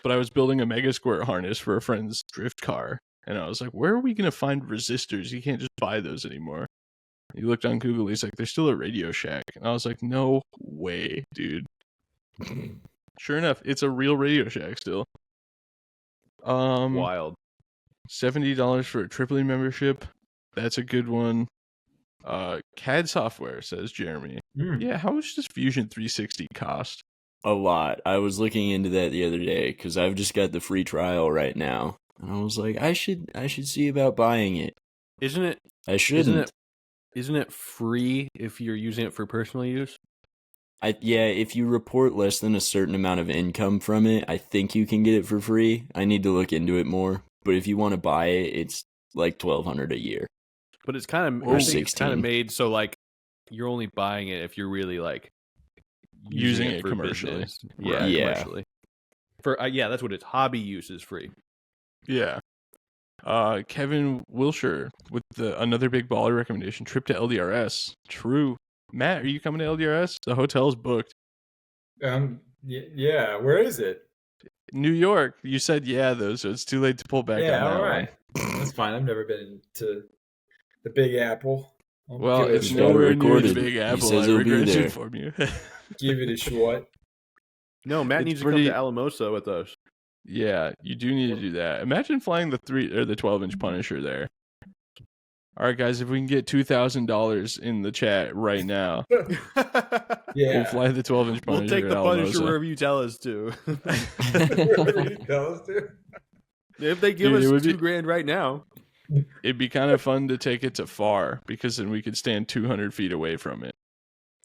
S1: But I was building a Mega Squirt harness for a friend's drift car, and I was like, where are we going to find resistors? You can't just buy those anymore. He looked on Google, he's like, there's still a Radio Shack. And I was like, no way, dude. Sure enough, it's a real Radio Shack still.
S2: Wild.
S1: $70 for a AAA membership. That's a good one. CAD software, says Jeremy.
S3: Mm.
S1: Yeah, how much does Fusion 360 cost?
S4: A lot. I was looking into that the other day because I've just got the free trial right now, and I was like, I should see about buying it.
S2: Isn't it
S4: I shouldn't.
S2: isn't it free if you're using it for personal use?
S4: If you report less than a certain amount of income from it, I think you can get it for free. I need to look into it more. But if you want to buy it, it's like $1,200 a year.
S2: But it's kind of
S4: Or
S2: I think it's kind of
S4: 16.
S2: made so like you're only buying it if you're really like
S1: Using it
S2: for
S1: commercially.
S2: business. Yeah,
S4: Yeah.
S2: commercially. For yeah, that's what it's. Hobby use is free.
S1: Yeah. Kevin Wilshire with another big baller recommendation, trip to LDRS. True. Matt, are you coming to LDRS? The hotel's booked.
S3: Yeah. Where is it?
S1: New York. You said yeah, though, so it's too late to pull back on
S3: Yeah,
S1: that
S3: all
S1: one.
S3: right. That's fine. I've never been to the Big Apple. I'll
S1: Well,
S3: give it
S1: it's
S3: a
S4: got it
S1: nowhere near the
S4: recorded.
S1: Big
S4: He
S1: Apple.
S4: says
S1: I
S4: he'll be
S1: regret to
S4: there.
S1: inform you.
S3: give it a shot.
S2: No, Matt
S1: It's
S2: needs
S1: pretty-
S2: to come to Alamosa with us.
S1: Yeah, you do need to do that. Imagine flying the 12-inch Punisher there. All right, guys, if we can get $2,000 in the chat right now, we'll
S3: Yeah.
S1: fly the 12-inch Punisher.
S2: We'll take the
S1: at
S2: Punisher
S1: Alamosa.
S2: wherever you tell us to.
S3: Wherever you tell us to.
S2: If they give
S1: Dude, it
S2: us
S1: would be-
S2: $2,000 right now.
S1: It'd be kind of fun to take it to far because then we could stand 200 feet away from it.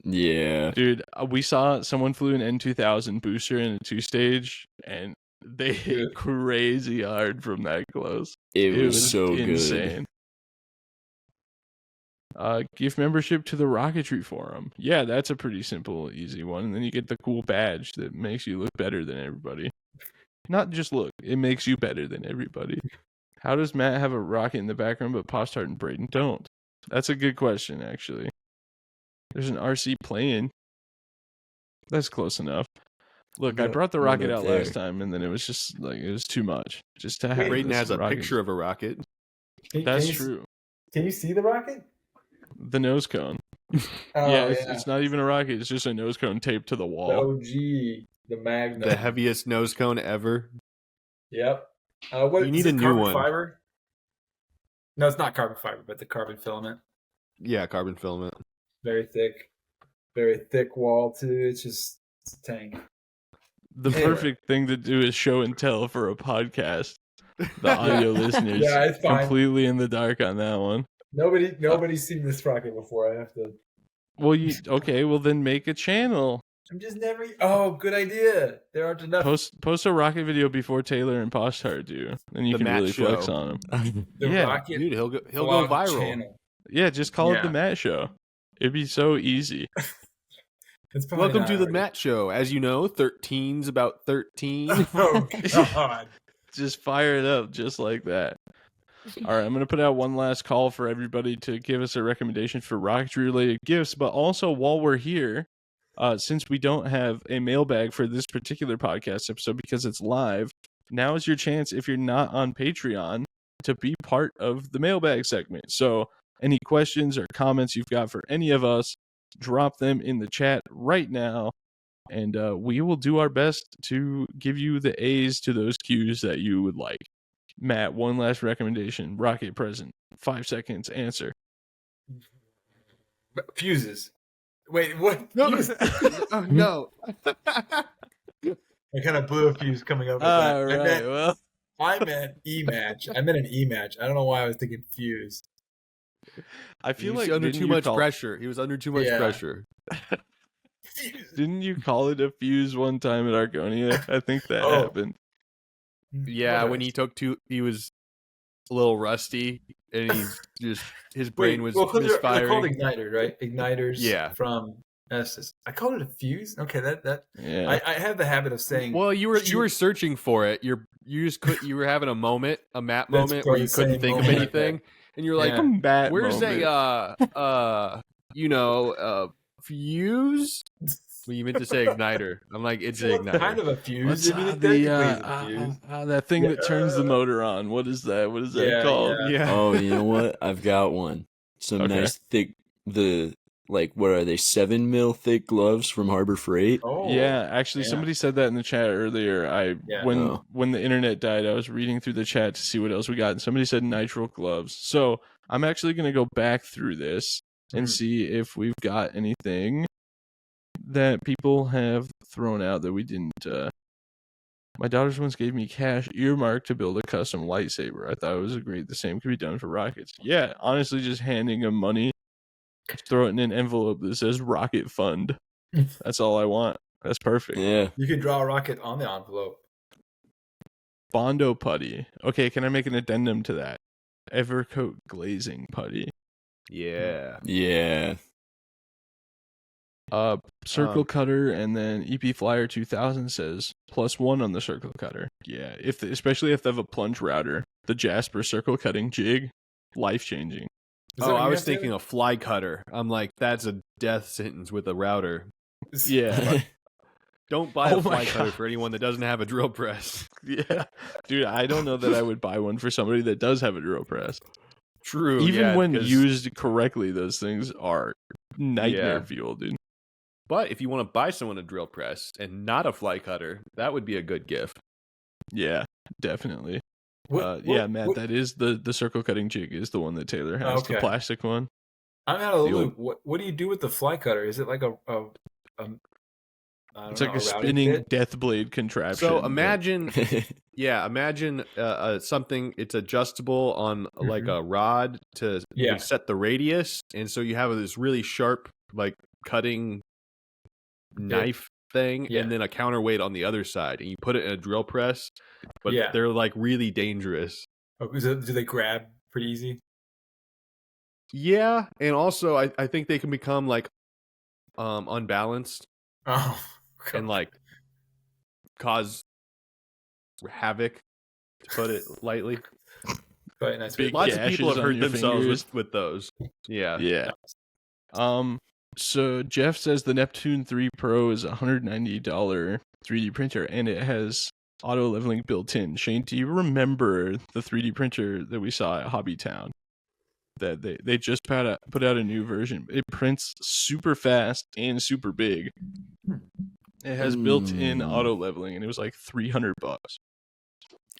S4: Yeah.
S1: Dude, we saw someone flew an N2000 booster in a 2-stage, and they hit crazy hard from that close.
S4: It was so
S1: insane. Gift membership to the Rocketry forum. Yeah, that's a pretty simple, easy one. And then you get the cool badge that makes you look better than everybody. Not just look, it makes you better than everybody. How does Matt have a rocket in the background, but Postart and Braden don't? That's a good question, actually. There's an RC plane. That's close enough. Look, I brought the
S4: What
S1: rocket
S4: up
S1: out
S4: there?
S1: last time, and then it was just like it was too much. Just to have
S2: Braden
S1: this
S2: has a
S1: rocket.
S2: picture of a rocket.
S1: That's true.
S3: Can you see the rocket?
S1: The nose cone.
S3: Oh,
S1: yeah, it's not even a rocket. It's just a nose cone taped to the
S3: the
S1: wall.
S3: OG, the Magnum.
S2: The heaviest nose cone ever.
S3: Yep. What,
S2: You need
S3: is
S2: a
S3: it
S2: new
S3: carbon
S2: one.
S3: Fiber? No, it's not carbon fiber, but the carbon filament.
S2: Yeah, carbon filament.
S3: Very thick wall too. It's a tank.
S1: The
S3: Anyway.
S1: perfect thing to do is show and tell for a podcast. The audio listeners
S3: Yeah, it's fine.
S1: completely in the dark on that one.
S3: Nobody's seen this rocket before. I have to.
S1: Well, well then make a channel.
S3: I'm just never. Oh, good idea. There aren't enough.
S1: Post a rocket video before Taylor and Postart do, then you
S2: The
S1: can
S2: Matt
S1: really
S2: show.
S1: flex on him.
S3: The
S1: yeah.
S3: rocket.
S2: Dude, he'll go
S3: vlog
S2: viral.
S3: channel.
S1: Yeah, just call it
S3: Yeah.
S1: the Matt Show. It'd be so easy.
S3: It's probably
S2: Welcome
S3: not
S2: to the
S3: already.
S2: Matt Show. As you know, 13's about 13.
S3: Oh God.
S1: Just fire it up just like that. All right, I'm going to put out one last call for everybody to give us a recommendation for rocketry related gifts, but also while we're here, since we don't have a mailbag for this particular podcast episode because it's live, now is your chance, if you're not on Patreon, to be part of the mailbag segment. So any questions or comments you've got for any of us, drop them in the chat right now, and we will do our best to give you the A's to those Q's that you would like. Matt, one last recommendation. Rocket present. 5 seconds. Answer.
S3: Fuses. Wait, what?
S2: No.
S3: Fuse?
S2: Oh, no.
S3: I kind of blew a fuse coming up with
S1: All
S3: that.
S1: right. Well,
S3: I meant E-match. I meant an E-match. I don't know why I was thinking fuse.
S1: I
S2: He
S1: feel
S2: was
S1: like
S2: under
S1: didn't
S2: too
S1: you
S2: much
S1: call-
S2: pressure. He was under too much
S3: Yeah.
S2: pressure.
S3: Fuse.
S1: Didn't you call it a fuse one time at Argonia? I think that
S3: Oh.
S1: happened.
S2: Yeah, when he took two, he was a little rusty, and his brain was
S3: they're called
S2: misfiring.
S3: igniters, right? Igniters.
S2: Yeah.
S3: From Estes. I called it a fuse. Okay, that
S1: Yeah.
S3: I have the habit of saying.
S2: Well, you were searching for it. You were having a moment, a Matt
S3: That's
S2: moment where you
S3: probably
S2: couldn't
S3: the
S2: think
S3: same
S2: of
S3: moment,
S2: anything, and you're like,
S3: Yeah.
S1: Bat
S2: "Where's
S1: moment.
S2: fuse?" Well, you meant to say igniter. I'm like, it's an igniter.
S3: kind of a fuse.
S1: What's
S3: I mean, it
S1: the
S3: technically is a fuse.
S1: that thing that turns the motor on? What is that? What is that
S3: Yeah,
S1: called?
S2: Yeah.
S4: Oh, you know what? I've got one. Some
S1: Okay.
S4: nice thick, what are they, 7 mil thick gloves from Harbor Freight?
S3: Oh,
S1: Yeah, actually,
S3: yeah.
S1: somebody said that in the chat earlier.
S3: Yeah.
S1: When the internet died, I was reading through the chat to see what else we got, and somebody said nitrile gloves. So I'm actually going to go back through this and see if we've got anything that people have thrown out that we didn't. My daughters once gave me cash earmarked to build a custom lightsaber. I thought it was great. The same could be done for rockets. Yeah, honestly, just handing them money, throw it in an envelope that says Rocket Fund. That's all I want. That's perfect.
S4: Yeah.
S3: You could draw a rocket on the envelope.
S1: Bondo putty. Okay, can I make an addendum to that? Evercoat glazing putty.
S2: Yeah.
S4: Yeah.
S1: Circle cutter, and then EP Flyer 2000 says +1 on the circle cutter. Yeah, especially if they have a plunge router, the Jasper circle cutting jig, life changing.
S2: Oh, I was thinking a fly cutter. I'm like, that's a death sentence with a router.
S1: Yeah,
S2: Don't buy
S1: Oh
S2: a
S1: my
S2: fly cutter
S1: God.
S2: for anyone that doesn't have a drill press.
S1: yeah, dude. I don't know that I would buy one for somebody that does have a drill press.
S2: True.
S1: Even
S2: yeah,
S1: when
S2: 'cause-
S1: used correctly, those things are nightmare
S2: Yeah.
S1: fuel, dude.
S2: But if you want to buy someone a drill press and not a fly cutter, that would be a good gift.
S1: Yeah, definitely. Yeah, Matt, that is the circle cutting jig is the one that Taylor has, the
S3: Okay.
S1: plastic one.
S3: I'm out of the
S1: The
S3: loop. What do you do with the fly cutter? Is it like a I don't
S1: It's
S3: know,
S1: like a
S3: routing
S1: spinning
S3: bit?
S1: death blade contraption.
S2: So imagine something. It's adjustable on like a rod to
S3: Yeah.
S2: set the radius, and so you have this really sharp, like cutting knife thing,
S3: Yeah.
S2: and then a counterweight on the other side, and you put it in a drill press. But
S3: Yeah.
S2: they're like really dangerous.
S3: Oh, do they grab pretty easy?
S2: Yeah, and also I think they can become like unbalanced
S3: Oh,
S2: and like cause havoc, to put it lightly.
S3: quite a nice
S1: Big
S2: Lots of people
S1: gashes
S2: have
S1: on
S2: hurt
S1: your
S2: themselves
S1: fingers.
S2: with those. Yeah.
S1: Yeah. So Jeff says the Neptune 3 Pro is a $190 3D printer and it has auto leveling built in. Shane, do you remember the 3D printer that we saw at Hobbytown? That they just put out a new version. It prints super fast and super big. It has built-in auto leveling and it was like $300.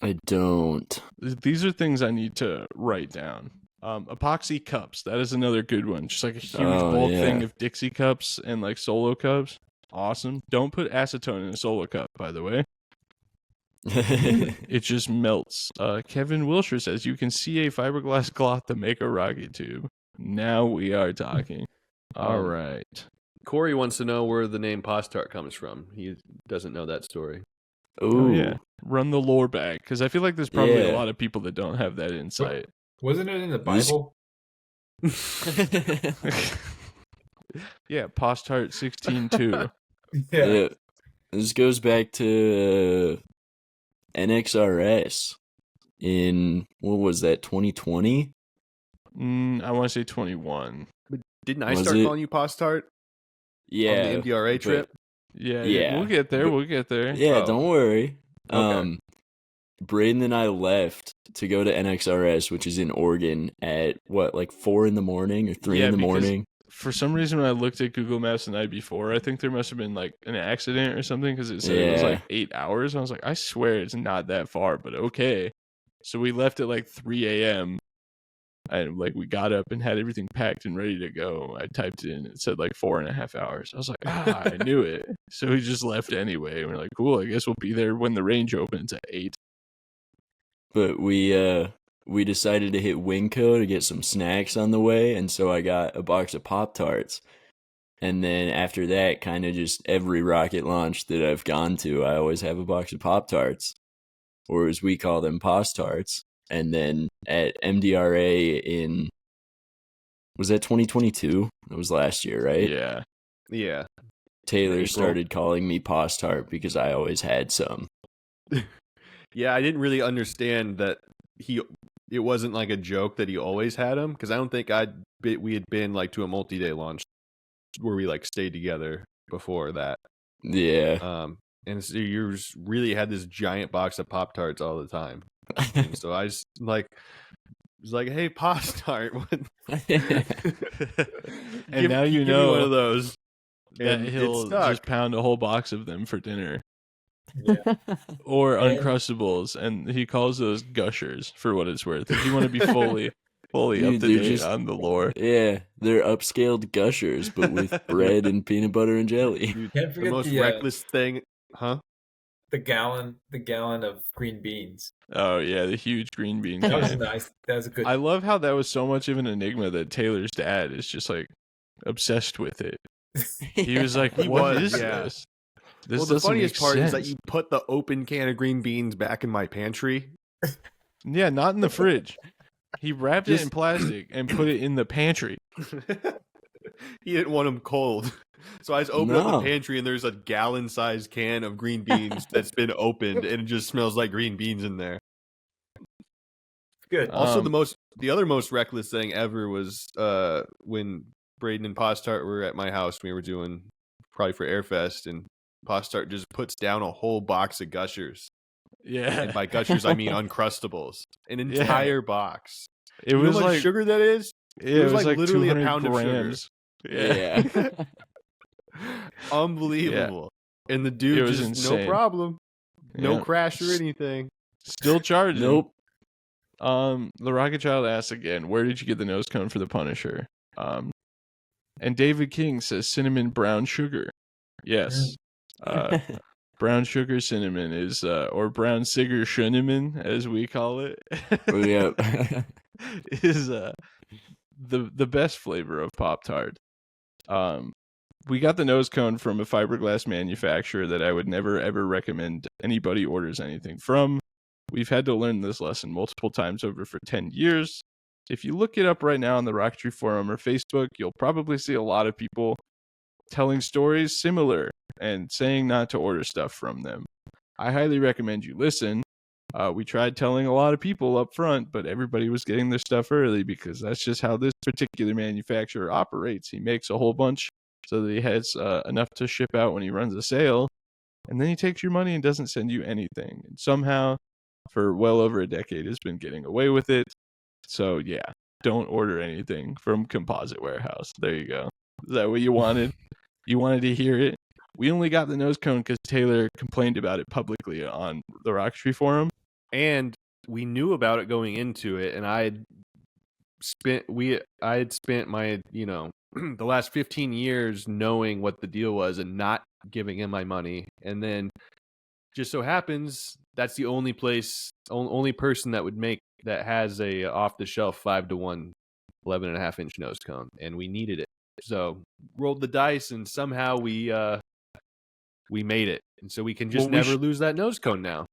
S4: I don't.
S1: These are things I need to write down. Epoxy cups, that is another good one. Just like a huge bulk thing of Dixie cups and like Solo cups. Awesome. Don't put acetone in a Solo cup, by the way. It just melts. Kevin Wilshire says you can see a fiberglass cloth to make a rocket tube. Now we are talking. All right.
S2: Corey wants to know where the name Postart comes from. He doesn't know that story.
S1: Oh yeah. Run the lore back, because I feel like there's probably a lot of people that don't have that insight.
S3: Wasn't it in the Bible?
S1: Yeah, Postart 16.2.
S3: Yeah.
S4: This goes back to NXRS in, what was that, 2020?
S1: I want to say 21.
S2: Didn't I
S4: Was
S2: start
S4: it?
S2: calling you Postart
S4: Yeah.
S2: on the MDRA trip?
S1: Yeah, we'll get there. We'll get there.
S4: Yeah, don't worry.
S2: Okay.
S4: Braden and I left to go to NXRS, which is in Oregon, at what, like 4 in the morning or 3 in the morning?
S1: For some reason, when I looked at Google Maps the night before, I think there must have been like an accident or something because it said it was like 8 hours. I was like, I swear it's not that far, but okay. So we left at like 3 a.m. and like we got up and had everything packed and ready to go. I typed it in, it said like 4.5 hours. I was like, I knew it. So we just left anyway. And we're like, cool, I guess we'll be there when the range opens at 8.
S4: But we decided to hit Winco to get some snacks on the way, and so I got a box of Pop-Tarts. And then after that, kind of just every rocket launch that I've gone to, I always have a box of Pop-Tarts, or as we call them, Pos-Tarts. And then at MDRA in, was that 2022? It was last year, right?
S1: Yeah.
S2: Yeah.
S4: Taylor
S2: April.
S4: started calling me Pos-Tart because I always had some.
S2: Yeah, I didn't really understand that it wasn't like a joke that he always had them, because I don't think we had been like to a multi-day launch where we like stayed together before that.
S4: Yeah.
S2: And so you just really had this giant box of Pop-Tarts all the time. And so I just like was like, hey, Pop-Tart.
S1: And now you
S2: give
S1: know
S2: me one of those.
S1: that
S2: And
S1: he'll
S2: it stuck.
S1: just pound a whole box of them for dinner.
S3: Yeah.
S1: Or
S3: And-
S1: Uncrustables, and he calls those gushers for what it's worth. If you want to be fully
S4: Dude,
S1: up to
S4: they're
S1: date
S4: just-
S1: on the lore.
S4: Yeah, they're upscaled gushers, but with bread and peanut butter and jelly.
S2: Dude,
S3: Can't
S2: the
S3: forget
S2: most
S3: the
S2: reckless thing, huh?
S3: the gallon of green beans.
S1: Oh yeah, the huge green bean
S3: That was
S1: can.
S3: nice. That was a good.
S1: I love how that was so much of an enigma that Taylor's dad is just like obsessed with it. He was like,
S2: He
S1: "What
S2: was,
S1: is
S2: yeah.
S1: this?" This
S2: Well, the
S1: doesn't
S2: funniest
S1: make
S2: part is that
S1: sense."
S2: you put the open can of green beans back in my pantry.
S1: Yeah, not in the fridge. He wrapped it in
S4: Just-
S1: plastic and put it in the pantry.
S2: He didn't want them cold. So I just opened up
S4: No.
S2: the pantry and there's a gallon-sized can of green beans that's been opened and it just smells like green beans in there.
S3: good.
S2: Also,
S1: Um,
S2: the other most reckless thing ever was when Braden and Postart were at my house. We were doing probably for Airfest, and Postart just puts down a whole box of Gushers.
S1: Yeah,
S2: And by Gushers, I mean Uncrustables. An entire box.
S1: it
S2: You know
S1: was
S2: how much
S1: like
S2: sugar that is?
S1: it was
S2: like
S1: like
S2: literally a
S1: 200
S2: pound of sugar.
S1: grams.
S4: Yeah.
S2: Unbelievable. And the
S1: It
S2: dude
S1: was
S2: just
S1: insane.
S2: no problem. No
S1: Yeah.
S2: crash or anything.
S1: Still charging.
S4: Nope.
S1: The Rocket Child asks again, where did you get the nose cone for the Punisher? And David King says cinnamon brown sugar. Yes. Brown sugar cinnamon is, or brown sugar cinnamon, as we call it.
S4: Oh, yeah.
S1: is the best flavor of Pop-Tart. We got the nose cone from a fiberglass manufacturer that I would never ever recommend anybody orders anything from. We've had to learn this lesson multiple times over for 10 years. If you look it up right now on the Rocketry forum or Facebook, you'll probably see a lot of people telling stories similar and saying not to order stuff from them. I highly recommend you listen. We tried telling a lot of people up front, but everybody was getting their stuff early because that's just how this particular manufacturer operates. He makes a whole bunch so that he has enough to ship out when he runs a sale, and then he takes your money and doesn't send you anything. And somehow, for well over a decade, has been getting away with it. So yeah, don't order anything from Composite Warehouse. There you go. Is that what you wanted? You wanted to hear it? We only got the nose cone because Taylor complained about it publicly on the Rocketry forum.
S2: And we knew about it going into it, and I had spent my, the last 15 years knowing what the deal was and not giving him my money. And then just so happens that's the only person that has a off the shelf 5-to-1 11.5-inch nose cone, and we needed it. So rolled the dice, and somehow we made it. And so we can just never lose that nose cone now.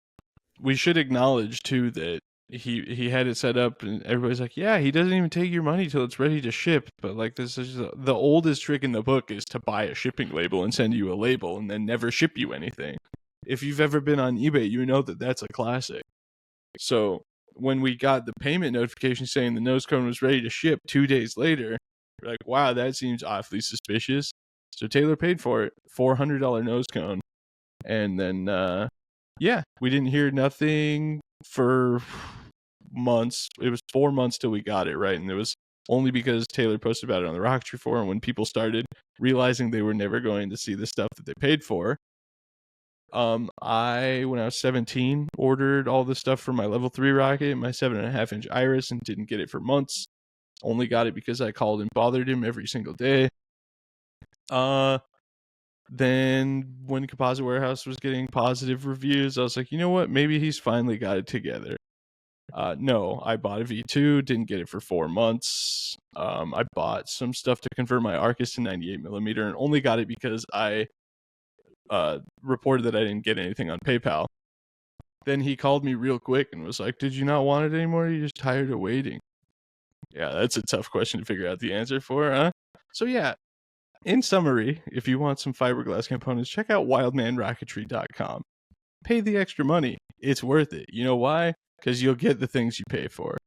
S1: We should acknowledge too that he had it set up, and everybody's like, yeah, he doesn't even take your money till it's ready to ship. But like, this is the oldest trick in the book is to buy a shipping label and send you a label and then never ship you anything. If you've ever been on eBay, you know that that's a classic. So when we got the payment notification saying the nose cone was ready to ship 2 days later, we're like, wow, that seems awfully suspicious. So Taylor paid for it, $400 nose cone. And then, yeah, we didn't hear nothing for months. It was 4 months till we got it, right? And it was only because Taylor posted about it on the Rocketry forum when people started realizing they were never going to see the stuff that they paid for. When I was 17, ordered all the stuff for my level 3 rocket, my 7.5-inch Iris, and didn't get it for months. Only got it because I called and bothered him every single day. Then when Composite Warehouse was getting positive reviews, I was like, you know what? Maybe he's finally got it together. No, I bought a V2, didn't get it for 4 months. I bought some stuff to convert my Arcus to 98mm and only got it because I reported that I didn't get anything on PayPal. Then he called me real quick and was like, did you not want it anymore? You're just tired of waiting. Yeah, that's a tough question to figure out the answer for, huh? So yeah, in summary, if you want some fiberglass components, check out wildmanrocketry.com. Pay the extra money. It's worth it. You know why? Because you'll get the things you pay for.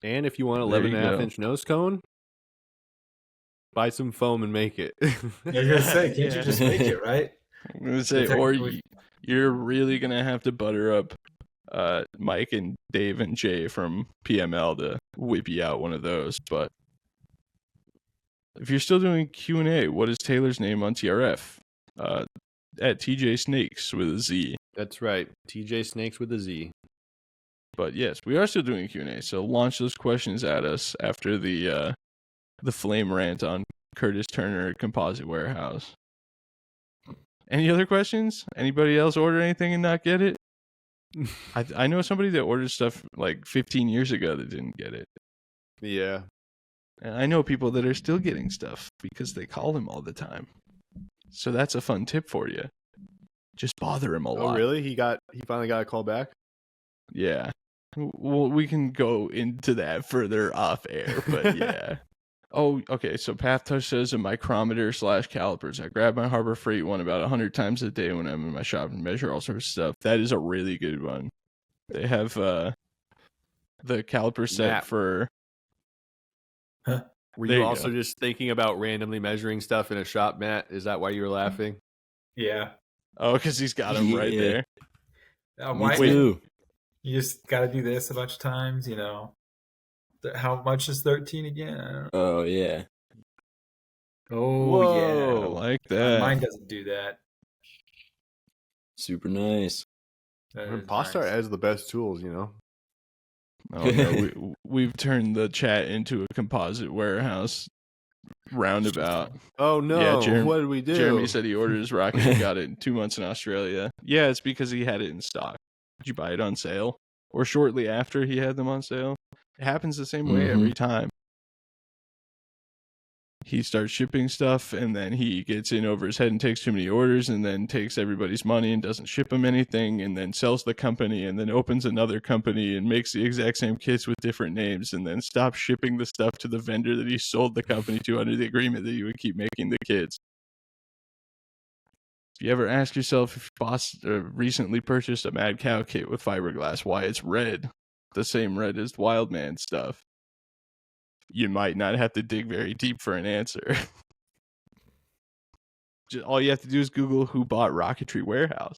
S2: And if you want 11.5-inch nose cone, buy some foam and make it.
S3: I was gonna say, can't you just make it, right?
S1: I'm gonna say, or you're really gonna have to butter up Mike and Dave and Jay from PML to whip you out one of those. But if you're still doing Q&A, what is Taylor's name on TRF? At TJ Snakes with a Z.
S2: That's right, TJ Snakes with a Z.
S1: But yes, we are still doing Q&A, so launch those questions at us after the flame rant on Curtis Turner at Composite Warehouse. Any other questions? Anybody else order anything and not get it? I know somebody that ordered stuff like 15 years ago that didn't get it.
S2: Yeah.
S1: And I know people that are still getting stuff because they call him all the time. So that's a fun tip for you. Just bother him a lot.
S2: Oh, really? He finally got a call back?
S1: Yeah. Well, we can go into that further off air, but yeah. Oh, okay. So Path Touch says a micrometer / calipers. I grab my Harbor Freight one about 100 times a day when I'm in my shop and measure all sorts of stuff. That is a really good one. They have the caliper set for.
S2: Huh? Were you also just thinking about randomly measuring stuff in a shop, Matt? Is that why you were laughing?
S3: Yeah.
S1: Oh, because he's got them right there.
S3: Why? You just got to do this a bunch of times, you know. How much is 13 again? I don't know.
S4: Oh, yeah.
S3: Oh,
S1: whoa,
S3: yeah.
S1: I like that.
S3: Mine doesn't do that.
S4: Super nice.
S2: Postar has the best tools, you know.
S1: Oh no, we've turned the chat into a composite warehouse roundabout.
S2: Oh no!
S1: Yeah,
S2: What did we do?
S1: Jeremy said he ordered his rocket and got it in 2 months in Australia. Yeah, it's because he had it in stock. Did you buy it on sale? Or shortly after he had them on sale? It happens the same way every time. He starts shipping stuff, and then he gets in over his head and takes too many orders, and then takes everybody's money and doesn't ship them anything, and then sells the company, and then opens another company and makes the exact same kits with different names, and then stops shipping the stuff to the vendor that he sold the company to under the agreement that he would keep making the kits. If you ever ask yourself if Boss recently purchased a Mad Cow kit with fiberglass, why it's red, the same red as Wildman stuff, you might not have to dig very deep for an answer. All you have to do is Google who bought Rocketry Warehouse.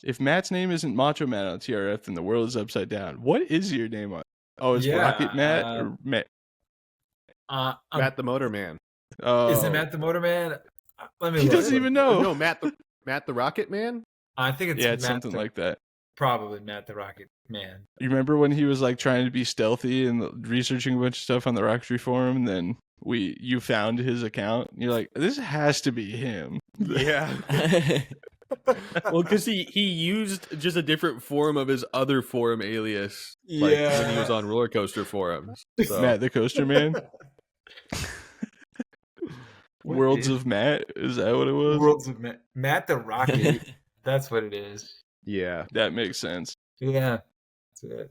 S1: If Matt's name isn't Macho Matt on TRF, then the world is upside down. What is your name on? Oh, it's Rocket Matt or Matt?
S2: Matt the Motor Man.
S1: Oh,
S3: is it Matt the Motor Man? Let me.
S1: He
S3: look.
S1: doesn't even know.
S2: No, Matt the Rocket Man.
S3: I think it's
S1: it's
S3: Matt
S1: something like that.
S3: Probably Matt the Rocket Man.
S1: You remember when he was like trying to be stealthy and researching a bunch of stuff on the Rocketry forum, and then you found his account, and you're like, this has to be him.
S2: Yeah. Well, because he used just a different form of his other forum alias, like when he was on Roller Coaster forums. So.
S1: Matt the Coaster Man. Worlds of Matt, is that what it was?
S3: Worlds of Matt the Rocket. That's what it is.
S2: Yeah,
S1: that makes sense.
S3: Yeah, that's it.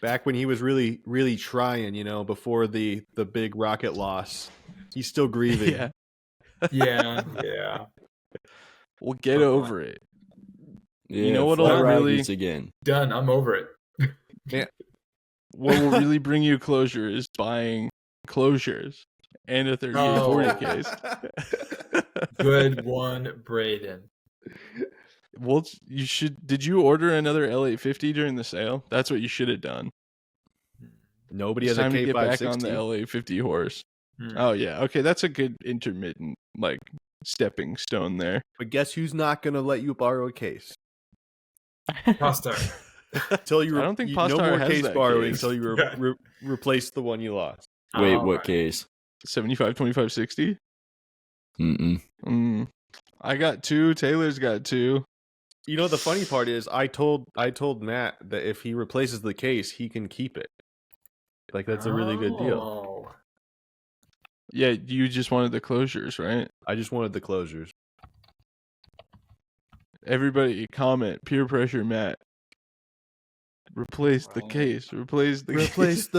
S2: Back when he was really, really trying, you know, before the big rocket loss, he's still grieving.
S3: Yeah.
S1: Well, get over it.
S4: Yeah,
S1: you know what'll really
S4: again.
S3: Done. I'm over it.
S2: Yeah.
S1: What will really bring you closure is buying closures and a 3840 case.
S3: Good one, Braden.
S1: Well, you should. Did you order another L850 during the sale? That's what you should have done.
S2: Nobody
S1: it's
S2: has
S1: time
S2: a
S1: to get back
S2: K560.
S1: on the L850 horse. Oh yeah, okay, that's a good intermittent stepping stone there.
S2: But guess who's not going to let you borrow a case?
S3: Postar.
S2: Until you,
S1: I don't think
S2: no
S1: Postar
S2: more
S1: has
S2: case
S1: that
S2: borrowing
S1: case.
S2: until you replace the one you lost.
S4: Wait, what case?
S1: 75, 25, 60?
S4: Mm-mm.
S1: I got 2. Taylor's got 2.
S2: You know, the funny part is I told Matt that if he replaces the case, he can keep it. Like, that's a really good deal.
S1: Yeah, you just wanted the closures, right?
S2: I just wanted the closures.
S1: Everybody comment, peer pressure Matt. Replace the case. Replace the
S2: case.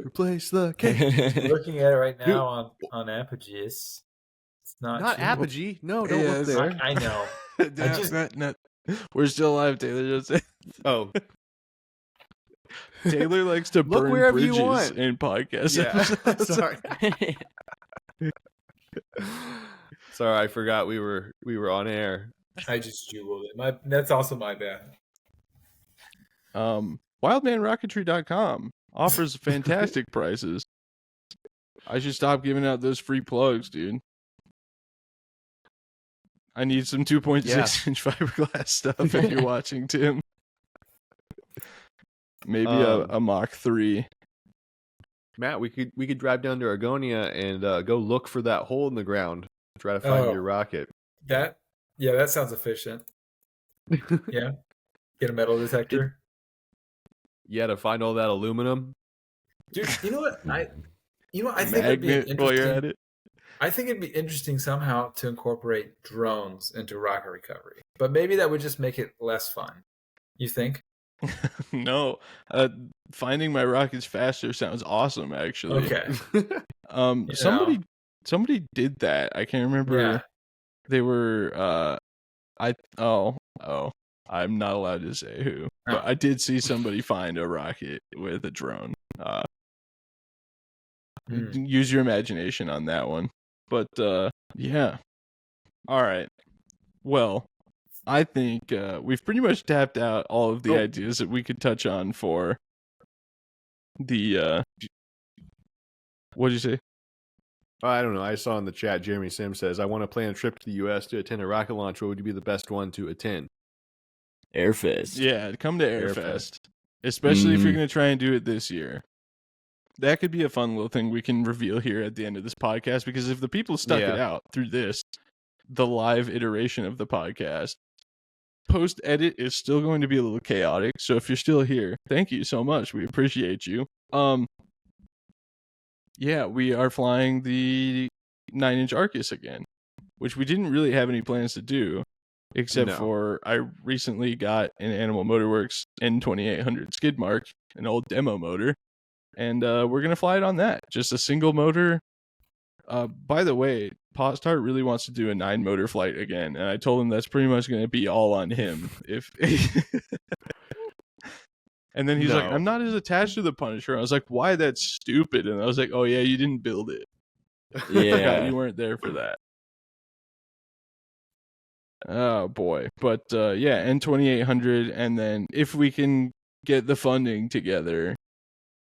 S2: Replace the case.
S3: Looking at it right now on Apogee. It's not
S2: Apogee. No, don't look there.
S3: I know.
S1: We're still alive, Taylor.
S2: Oh.
S1: Taylor likes to burn
S2: wherever
S1: bridges
S2: you want.
S1: in podcasts.
S2: Yeah. Sorry. Sorry, I forgot we were on air.
S3: I just jeweled it. That's also my bad.
S1: Wildmanrocketry.com offers fantastic prices. I should stop giving out those free plugs, dude. I need some 2.6-inch fiberglass stuff if you're watching, Tim. Maybe a Mach 3.
S2: Matt, we could drive down to Argonia and go look for that hole in the ground. Try to find your rocket.
S3: That sounds efficient. Yeah. Get a metal detector.
S2: Yeah, to find all that aluminum.
S3: Dude, you know what? I think it'd be interesting.
S1: While you're at it.
S3: I think it'd be interesting somehow to incorporate drones into rocket recovery. But maybe that would just make it less fun. You think?
S1: No. Finding my rockets faster sounds awesome, actually.
S3: Okay.
S1: Somebody did that. I can't remember.
S3: Yeah.
S1: They were I'm not allowed to say who. But I did see somebody find a rocket with a drone. Use your imagination on that one. But yeah. All right. Well, I think we've pretty much tapped out all of the ideas that we could touch on for the what did you say?
S2: I don't know. I saw in the chat, Jeremy Sim says, I want to plan a trip to the U.S. to attend a rocket launch. What would be the best one to attend?
S4: Airfest.
S1: Yeah, come to Airfest.
S2: Airfest.
S1: Especially if you're
S4: Mhm.
S1: going to try and do it this year. That could be a fun little thing we can reveal here at the end of this podcast, because if the people stuck it
S2: Yeah.
S1: out through this, the live iteration of the podcast, post edit is still going to be a little chaotic. So if you're still here, thank you so much. We appreciate you. Yeah, we are flying the 9-inch Arcus again, which we didn't really have any plans to do, except
S2: No.
S1: for I recently got an Animal Motorworks N2800 skid mark, an old demo motor, and we're going to fly it on that. Just a single motor. By the way, Postart really wants to do a 9-motor flight again, and I told him that's pretty much going to be all on him. If And then he's like,
S2: No.
S1: I'm not as attached to the Punisher. I was like, why? That's stupid. And I was like, oh yeah, you didn't build it. Forgot
S4: Yeah.
S1: you weren't there for that. Oh boy. But yeah, N2800, and then if we can get the funding together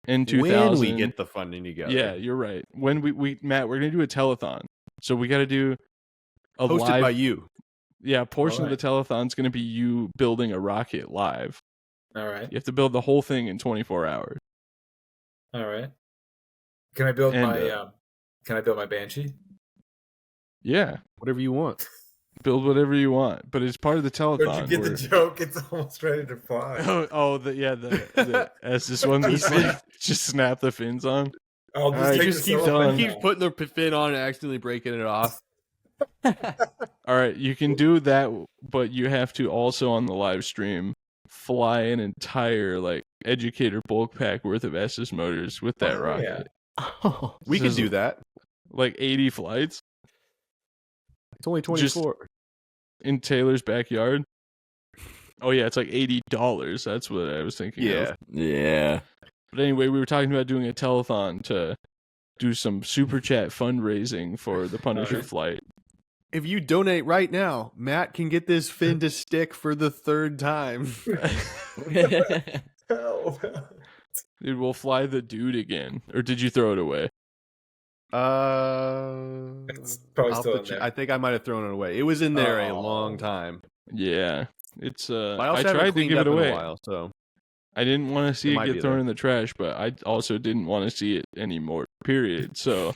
S1: in 2000.
S2: When we get the funding together.
S1: Yeah, you're right. When we Matt, we're gonna do a telethon. So we got to do a
S2: Hosted
S1: live.
S2: by you.
S1: Yeah, portion
S3: Alright.
S1: of the telethon's gonna be you building a rocket live.
S3: All right.
S1: You have to build the whole thing in 24 hours.
S3: All right. Can I build
S1: And,
S3: my Banshee?
S1: Yeah,
S2: Whatever you want.
S1: build whatever you want, but it's part of the telethon.
S3: Don't you get the joke? It's almost ready to fly.
S1: the as this one
S2: He's
S1: just snap the fins on.
S3: I'll
S1: All right,
S3: take
S1: just
S3: the
S1: keep
S3: cellophane
S1: going.
S2: He keeps
S3: off.
S2: putting the fin on and accidentally breaking it off.
S1: All right, you can do that, but you have to also on the live stream fly an entire like educator bulk pack worth of Estes motors with that
S3: Oh,
S1: rocket.
S3: yeah.
S4: Oh.
S2: We
S1: This
S2: could
S1: is
S2: do that.
S1: Like 80 flights
S2: It's only 24.
S1: in Taylor's backyard. Oh yeah, it's like $80. That's what I was thinking of.
S2: Yeah.
S4: Yeah.
S1: But anyway, we were talking about doing a telethon to do some super chat fundraising for the Punisher
S3: Alright.
S1: flight.
S2: If you donate right now, Matt can get this fin to stick for the 3rd time.
S3: Hell.
S1: Dude, we'll fly the dude again. Or did you throw it away?
S3: It's probably
S2: I'll
S3: still
S2: have
S3: in
S2: to
S3: there.
S2: I think I might have thrown it away. It was in there a
S3: Oh.
S2: long time.
S1: Yeah. It's
S2: But
S1: I
S2: also haven't
S1: tried to
S2: cleaned
S1: give
S2: up
S1: it
S2: in
S1: away.
S2: a while, so
S1: I didn't want to see
S2: It
S1: it
S2: might
S1: get
S2: be
S1: thrown
S2: there.
S1: in the trash, but I also didn't want to see it anymore. Period. So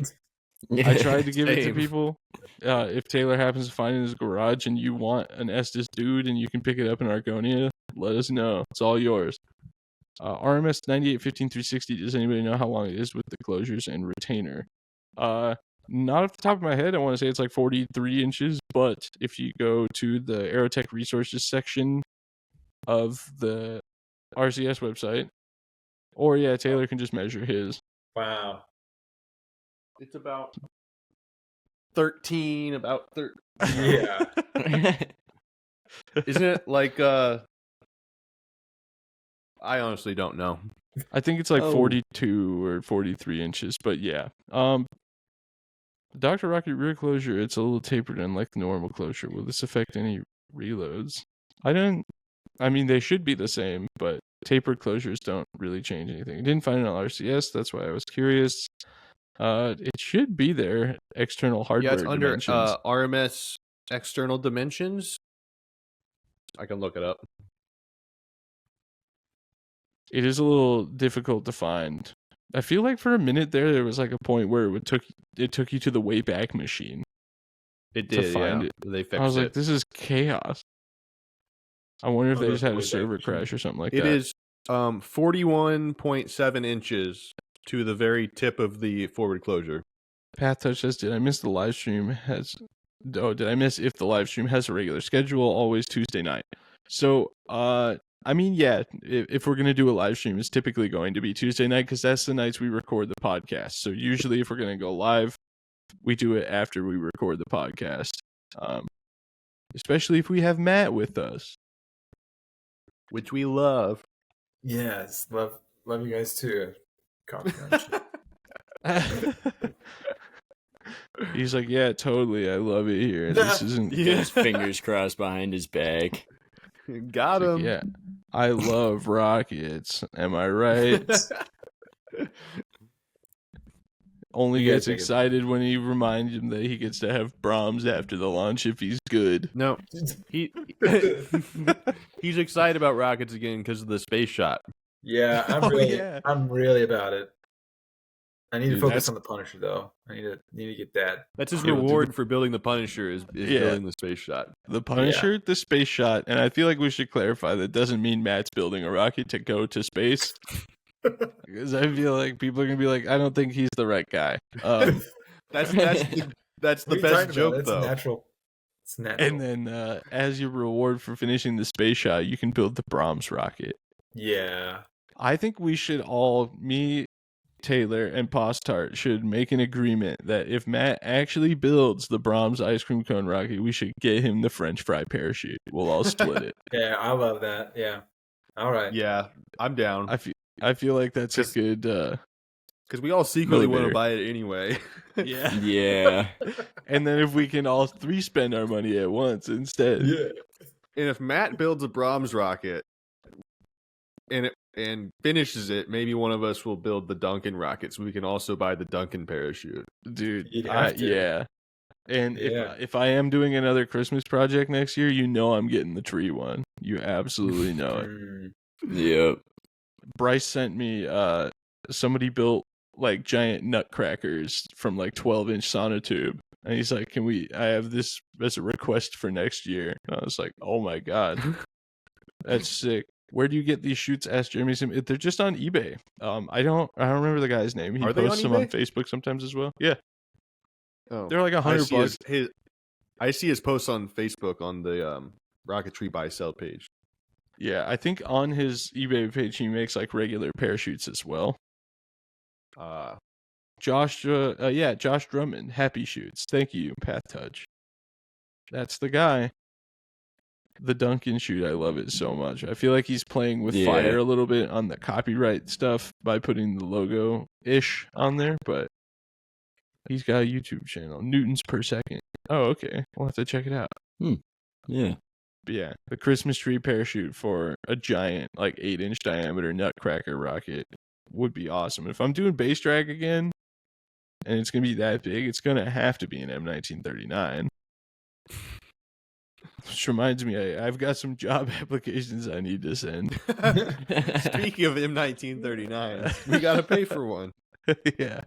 S1: I tried to give it to
S2: Same.
S1: people. If Taylor happens to find it in his garage and you want an Estes dude and you can pick it up in Argonia, let us know. It's all yours. RMS 9815-360. Does anybody know how long it is with the closures and retainer? Not off the top of my head. I want to say it's like 43 inches, but if you go to the Aerotech resources section of the RCS website, or yeah, Taylor can just measure his.
S3: Wow.
S2: it's about 13, about 13.
S3: Yeah.
S2: Isn't it like I honestly don't know.
S1: I think it's like
S4: Oh.
S1: 42 or 43 inches, but yeah. Dr. Rocket rear closure, it's a little tapered unlike the normal closure. Will this affect any reloads? I mean, they should be the same, but tapered closures don't really change anything. I didn't find it on RCS, that's why I was curious. It should be there, external hardware
S2: Yeah, it's under
S1: dimensions.
S2: RMS external dimensions. I can look it up.
S1: It is a little difficult to find. I feel like for a minute there was like a point where it took you to the Wayback Machine.
S2: It
S1: To
S2: did,
S1: find
S2: yeah.
S1: it.
S2: They fixed
S1: I was like,
S2: it.
S1: this is chaos. I wonder if
S3: Oh,
S1: they
S3: the
S1: just had a
S3: Wayback
S1: server
S3: Machine.
S1: crash or something like
S2: It
S1: that.
S2: is 41.7 inches to the very tip of the forward closure.
S1: Path Touch says, did I miss if the live stream has a regular schedule, always Tuesday night? So, I mean, yeah, if we're going to do a live stream, it's typically going to be Tuesday night because that's the nights we record the podcast. So usually if we're going to go live, we do it after we record the podcast. Especially if we have Matt with us.
S2: Which we love.
S3: Yes. Love you guys too. Coffee Crunch.
S1: He's like, yeah, totally. I love it here. This isn't.
S2: Yeah.
S4: His fingers crossed behind his back.
S2: Got
S1: He's like,
S2: him.
S1: yeah, I love rockets. Am I right? only
S3: You
S1: gets
S3: guys make it.
S1: excited when he reminds him that he gets to have Brahms after the launch if he's good.
S2: No, he's excited about rockets again because of the space shot.
S3: Yeah,
S1: Oh, yeah.
S3: I'm really about it. I need
S1: Dude,
S3: to focus
S1: that's-
S3: on the Punisher though. I need to get that.
S2: That's his
S1: Yeah, we'll do
S2: reward for building the Punisher is
S1: Yeah.
S2: building the space shot.
S1: The Punisher, the space shot, and I feel like we should clarify that doesn't mean Matt's building a rocket to go to space. Because I feel like people are gonna be like, I don't think he's the right guy.
S2: That's the
S3: What are you
S2: best
S3: talking
S2: joke
S3: about?
S2: though.
S3: It's natural.
S1: And then as your reward for finishing the space shot, you can build the Brahms rocket.
S3: Yeah.
S1: I think we should all, me, Taylor, and Postart, should make an agreement that if Matt actually builds the Brahms ice cream cone rocket, we should get him the French fry parachute. We'll all split it.
S3: Yeah, I love that. Yeah. All right.
S2: Yeah, I'm down.
S1: I feel like that's a good
S2: Because we all secretly want to
S1: motivator.
S2: buy it anyway.
S1: yeah.
S4: Yeah.
S1: And then if we can all three spend our money at once instead.
S3: Yeah.
S2: And if Matt builds a Brahms rocket and finishes it, maybe one of us will build the Duncan rocket so we can also buy the Duncan parachute.
S1: Dude,
S3: You'd have to.
S1: yeah. And
S3: Yeah.
S1: if I am doing another Christmas project next year, you know I'm getting the tree one. You absolutely know it.
S3: Mm.
S4: Yep.
S1: Bryce sent me somebody built like giant nutcrackers from like 12-inch sonotube. And he's like, I have this as a request for next year. And I was like, oh my God. That's sick. Where do you get these shoots? Asked Jeremy. They're just on eBay. I don't remember the guy's name. He
S2: Are they on
S1: posts them on
S2: eBay?
S1: Facebook sometimes as well. Yeah.
S2: Oh,
S1: They're like $100.
S2: I see his posts on Facebook on the Rocketry buy sell page.
S1: Yeah, I think on his eBay page he makes like regular parachutes as well. Josh Drummond, Happy Shoots. Thank you, Path Touch. That's the guy. The Duncan shoot, I love it so much. I feel like he's playing with fire a little bit on the copyright stuff by putting the logo-ish on there, but he's got a YouTube channel, Newtons per second. Oh, okay. We'll have to check it out.
S4: Yeah.
S1: But yeah, the Christmas tree parachute for a giant, like 8-inch diameter nutcracker rocket would be awesome. If I'm doing base drag again, and it's going to be that big, it's going to have to be an M1939. Which reminds me, I've got some job applications I need to send.
S2: Speaking of M1939, we gotta pay for one.
S1: Yeah.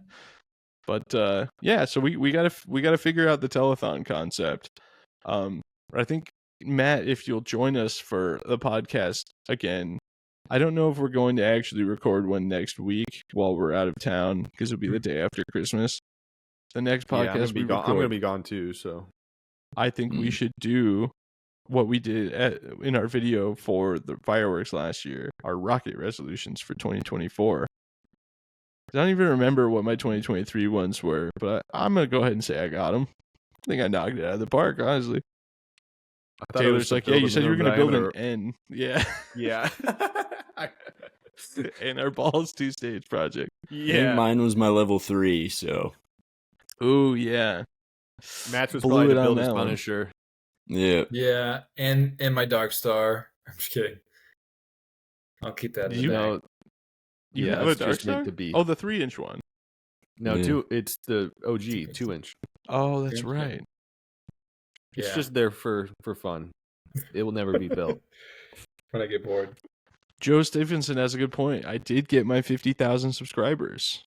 S1: But yeah, so we gotta figure out the telethon concept. I think Matt, if you'll join us for the podcast again, I don't know if we're going to actually record one next week while we're out of town because it'll be the day after Christmas. The next podcast
S2: I'm gonna be gone too. So
S1: I think we should do what we did in our video for the fireworks last year, our rocket resolutions for 2024. I don't even remember what my 2023 ones were, but I'm going to go ahead and say I got them. I think I knocked it out of the park, honestly. Taylor's like, yeah, you said you were going to build an N. Yeah.
S2: Yeah.
S1: And our Balls 2-stage project.
S4: I think mine was my level 3, so.
S1: Ooh, yeah.
S2: Matt was
S1: Blew
S2: probably
S1: it
S2: to
S1: on
S2: build his
S1: that one.
S2: Punisher.
S4: Yeah.
S3: Yeah, and my Dark Star. I'm just kidding. I'll keep that in the
S1: You
S3: bag.
S2: know,
S1: You have a
S2: that's
S1: Dark
S2: just meant
S1: Star?
S2: to be.
S1: Oh, the 3-inch one.
S2: No,
S4: Yeah.
S2: it's the OG 2-inch.
S1: Oh, that's
S3: Yeah.
S1: right.
S2: It's
S3: Yeah.
S2: just there for fun. It will never be built.
S3: When I get bored.
S1: Joe Stephenson has a good point. I did get my 50,000 subscribers.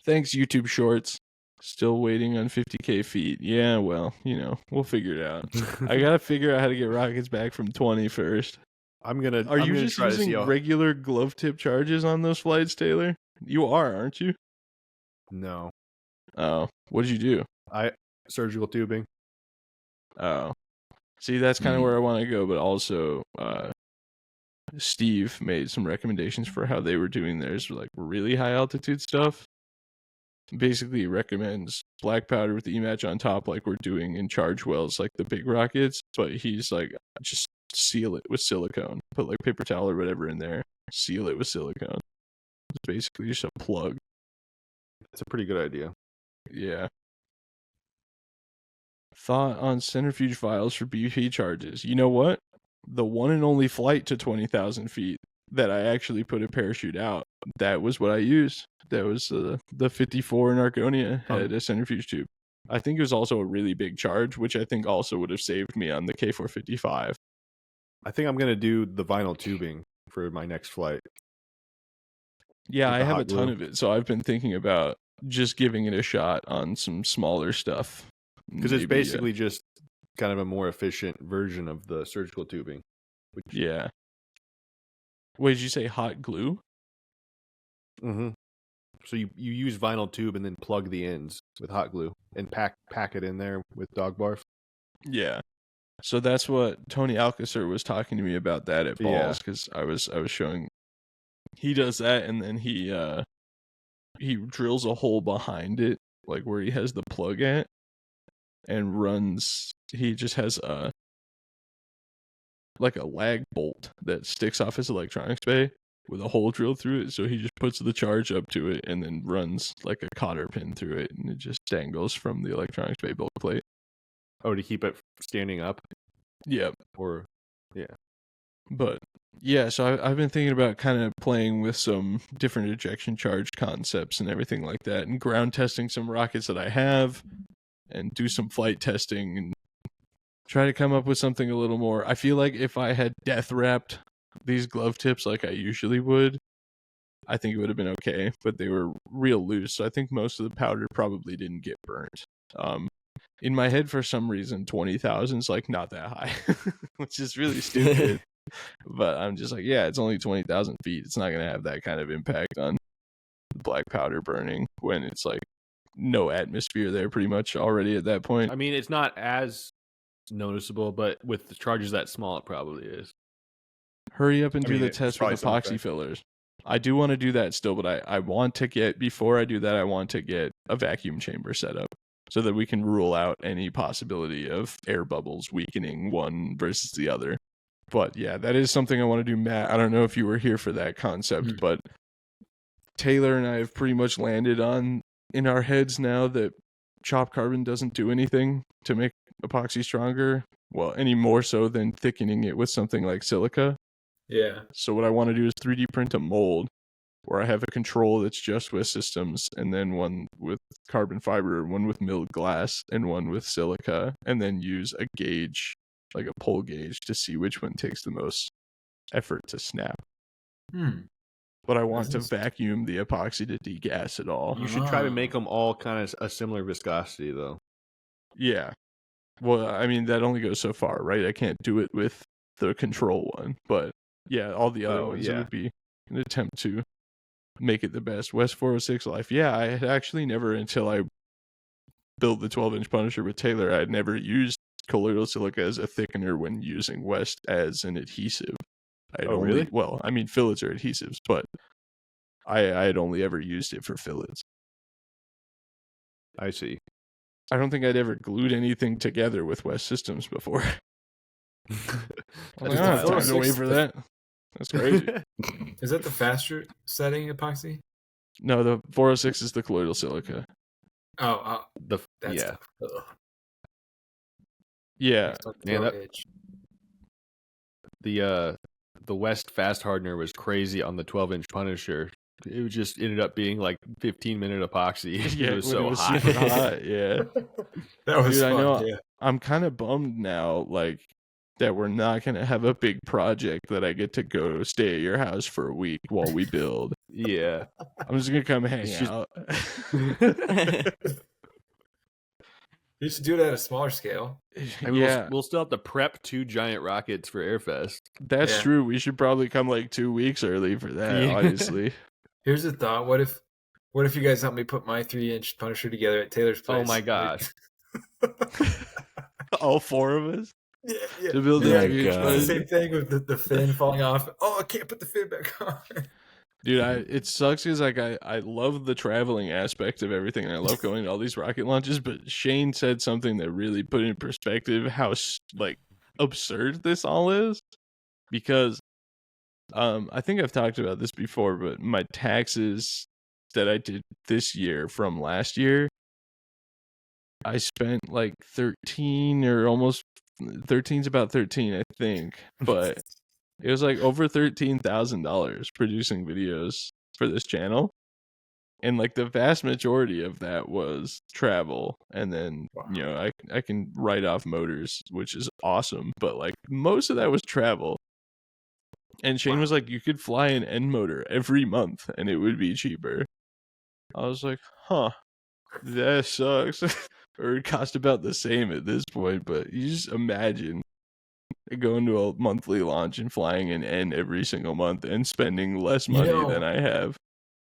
S1: Thanks, YouTube Shorts. Still waiting on 50K feet. Yeah, well, we'll figure it out. I gotta figure out how to get rockets back from 20 first.
S2: Are
S1: Are you just
S2: try to see
S1: using
S2: how...
S1: regular glove tip charges on those flights, Taylor? You are, aren't you?
S2: No.
S1: Oh, what did you do?
S2: Surgical tubing.
S1: Oh, see, that's kind of where I want to go, but also, Steve made some recommendations for how they were doing theirs, like really high altitude stuff. Basically, it recommends black powder with the E-match on top, like we're doing in charge wells, like the big rockets. But he's like, just seal it with silicone. Put like paper towel or whatever in there. Seal it with silicone. It's basically just a plug.
S2: That's a pretty good idea.
S1: Yeah. Thought on centrifuge files for BP charges. You know what? The one and only flight to 20,000 feet that I actually put a parachute out, that was what I used. That was the 54 in Arconia had a centrifuge tube. I think it was also a really big charge, which I think also would have saved me on the K455.
S2: I think I'm gonna do the vinyl tubing for my next flight.
S1: Yeah,
S2: With
S1: I
S2: the
S1: have a
S2: hot
S1: ton
S2: glue.
S1: of it, so I've been thinking about just giving it a shot on some smaller stuff.
S2: Because it's
S1: Maybe,
S2: basically just kind of a more efficient version of the surgical tubing. Which,
S1: yeah. Wait, did you say hot glue?
S2: hmm So you use vinyl tube and then plug the ends with hot glue and pack it in there with dog barf.
S1: Yeah. So that's what Tony Alcacer was talking to me about that at
S2: Yeah.
S1: Balls, because I was showing he does that, and then he drills a hole behind it, like where he has the plug at, and runs. He just has a lag bolt that sticks off his electronics bay with a hole drilled through it. So he just puts the charge up to it and then runs like a cotter pin through it, and it just dangles from the electronics bay bulk plate.
S2: Oh, to keep it standing up?
S1: Yep.
S2: Or,
S1: But yeah, so I've been thinking about kind of playing with some different ejection charge concepts and everything like that, and ground testing some rockets that I have, and do some flight testing, and try to come up with something a little more. I feel like if I had death wrapped these glove tips like I usually would, I think it would have been okay, but they were real loose, so I think most of the powder probably didn't get burnt. In my head, for some reason, 20,000 is like not that high, which is really stupid. But I'm just like, yeah, it's only 20,000 feet. It's not going to have that kind of impact on black powder burning when it's like no atmosphere there pretty much already at that point.
S2: I mean, it's not as noticeable, but with the charges that small, it probably is.
S1: Hurry up and
S2: I
S1: do
S2: mean,
S1: the
S2: it's
S1: test with
S2: probably some
S1: epoxy
S2: effect.
S1: fillers. I do want to do that still, but I want to get, before I do that, I want to get a vacuum chamber set up so that we can rule out any possibility of air bubbles weakening one versus the other. But yeah, that is something I want to do, Matt. I don't know if you were here for that concept, but Taylor and I have pretty much landed on in our heads now that chopped carbon doesn't do anything to make epoxy stronger. Well, any more so than thickening it with something like silica.
S3: Yeah.
S1: So what I want to do is 3D print a mold where I have a control that's just with systems, and then one with carbon fiber, one with milled glass, and one with silica, and then use a gauge, like a pull gauge, to see which one takes the most effort to snap. But I want to vacuum the epoxy to degas it all.
S2: You should try to make them all kind of a similar viscosity, though.
S1: Yeah. Well, I mean, that only goes so far, right? I can't do it with the control one. But yeah, all the other ones, it would be an attempt to make it the best. West 406 Life. Yeah, I had actually never, until I built the 12-inch Punisher with Taylor, I had never used colloidal silica as a thickener when using West as an adhesive.
S2: Really?
S1: Well, I mean, fillets are adhesives, but I had only ever used it for fillets.
S2: I see.
S1: I don't think I'd ever glued anything together with West Systems before. I don't have time to wait for that. That's crazy.
S3: Is that the faster setting epoxy?
S1: No, the 406 is the colloidal silica.
S3: Oh,
S2: That's
S3: tough.
S1: Yeah.
S2: Man, the West fast hardener was crazy on the 12-inch Punisher. It just ended up being like 15-minute epoxy.
S1: Yeah,
S2: it was so hot.
S1: super hot. Yeah.
S3: That was fun.
S1: I know.
S3: Yeah.
S1: I'm kind of bummed now, like, that we're not going to have a big project that I get to go stay at your house for a week while we build.
S2: Yeah.
S1: I'm just going to come hang out.
S3: You should do it at a smaller scale.
S2: I mean, we'll still have to prep 2 giant rockets for Airfest.
S1: That's true. We should probably come like 2 weeks early for that, honestly.
S3: Here's a thought. What if you guys help me put my 3-inch Punisher together at Taylor's place?
S2: Oh my gosh.
S1: All 4 of us?
S3: Yeah.
S1: To build a 3-inch Punisher.
S3: Same thing with the fin falling off. Oh, I can't put the fin back on.
S1: Dude, it sucks because like I love the traveling aspect of everything, and I love going to all these rocket launches. But Shane said something that really put in perspective how like absurd this all is. Because I think I've talked about this before, but my taxes that I did this year from last year, I spent like 13 or almost 13's about 13, I think, but It was like over $13,000 producing videos for this channel. And like the vast majority of that was travel. And then, you know, I can write off motors, which is awesome. But like most of that was travel. And Shane was like, you could fly an N motor every month and it would be cheaper. I was like, huh, that sucks. Or it cost about the same at this point. But you just imagine going to a monthly launch and flying an N every single month and spending less money than I have.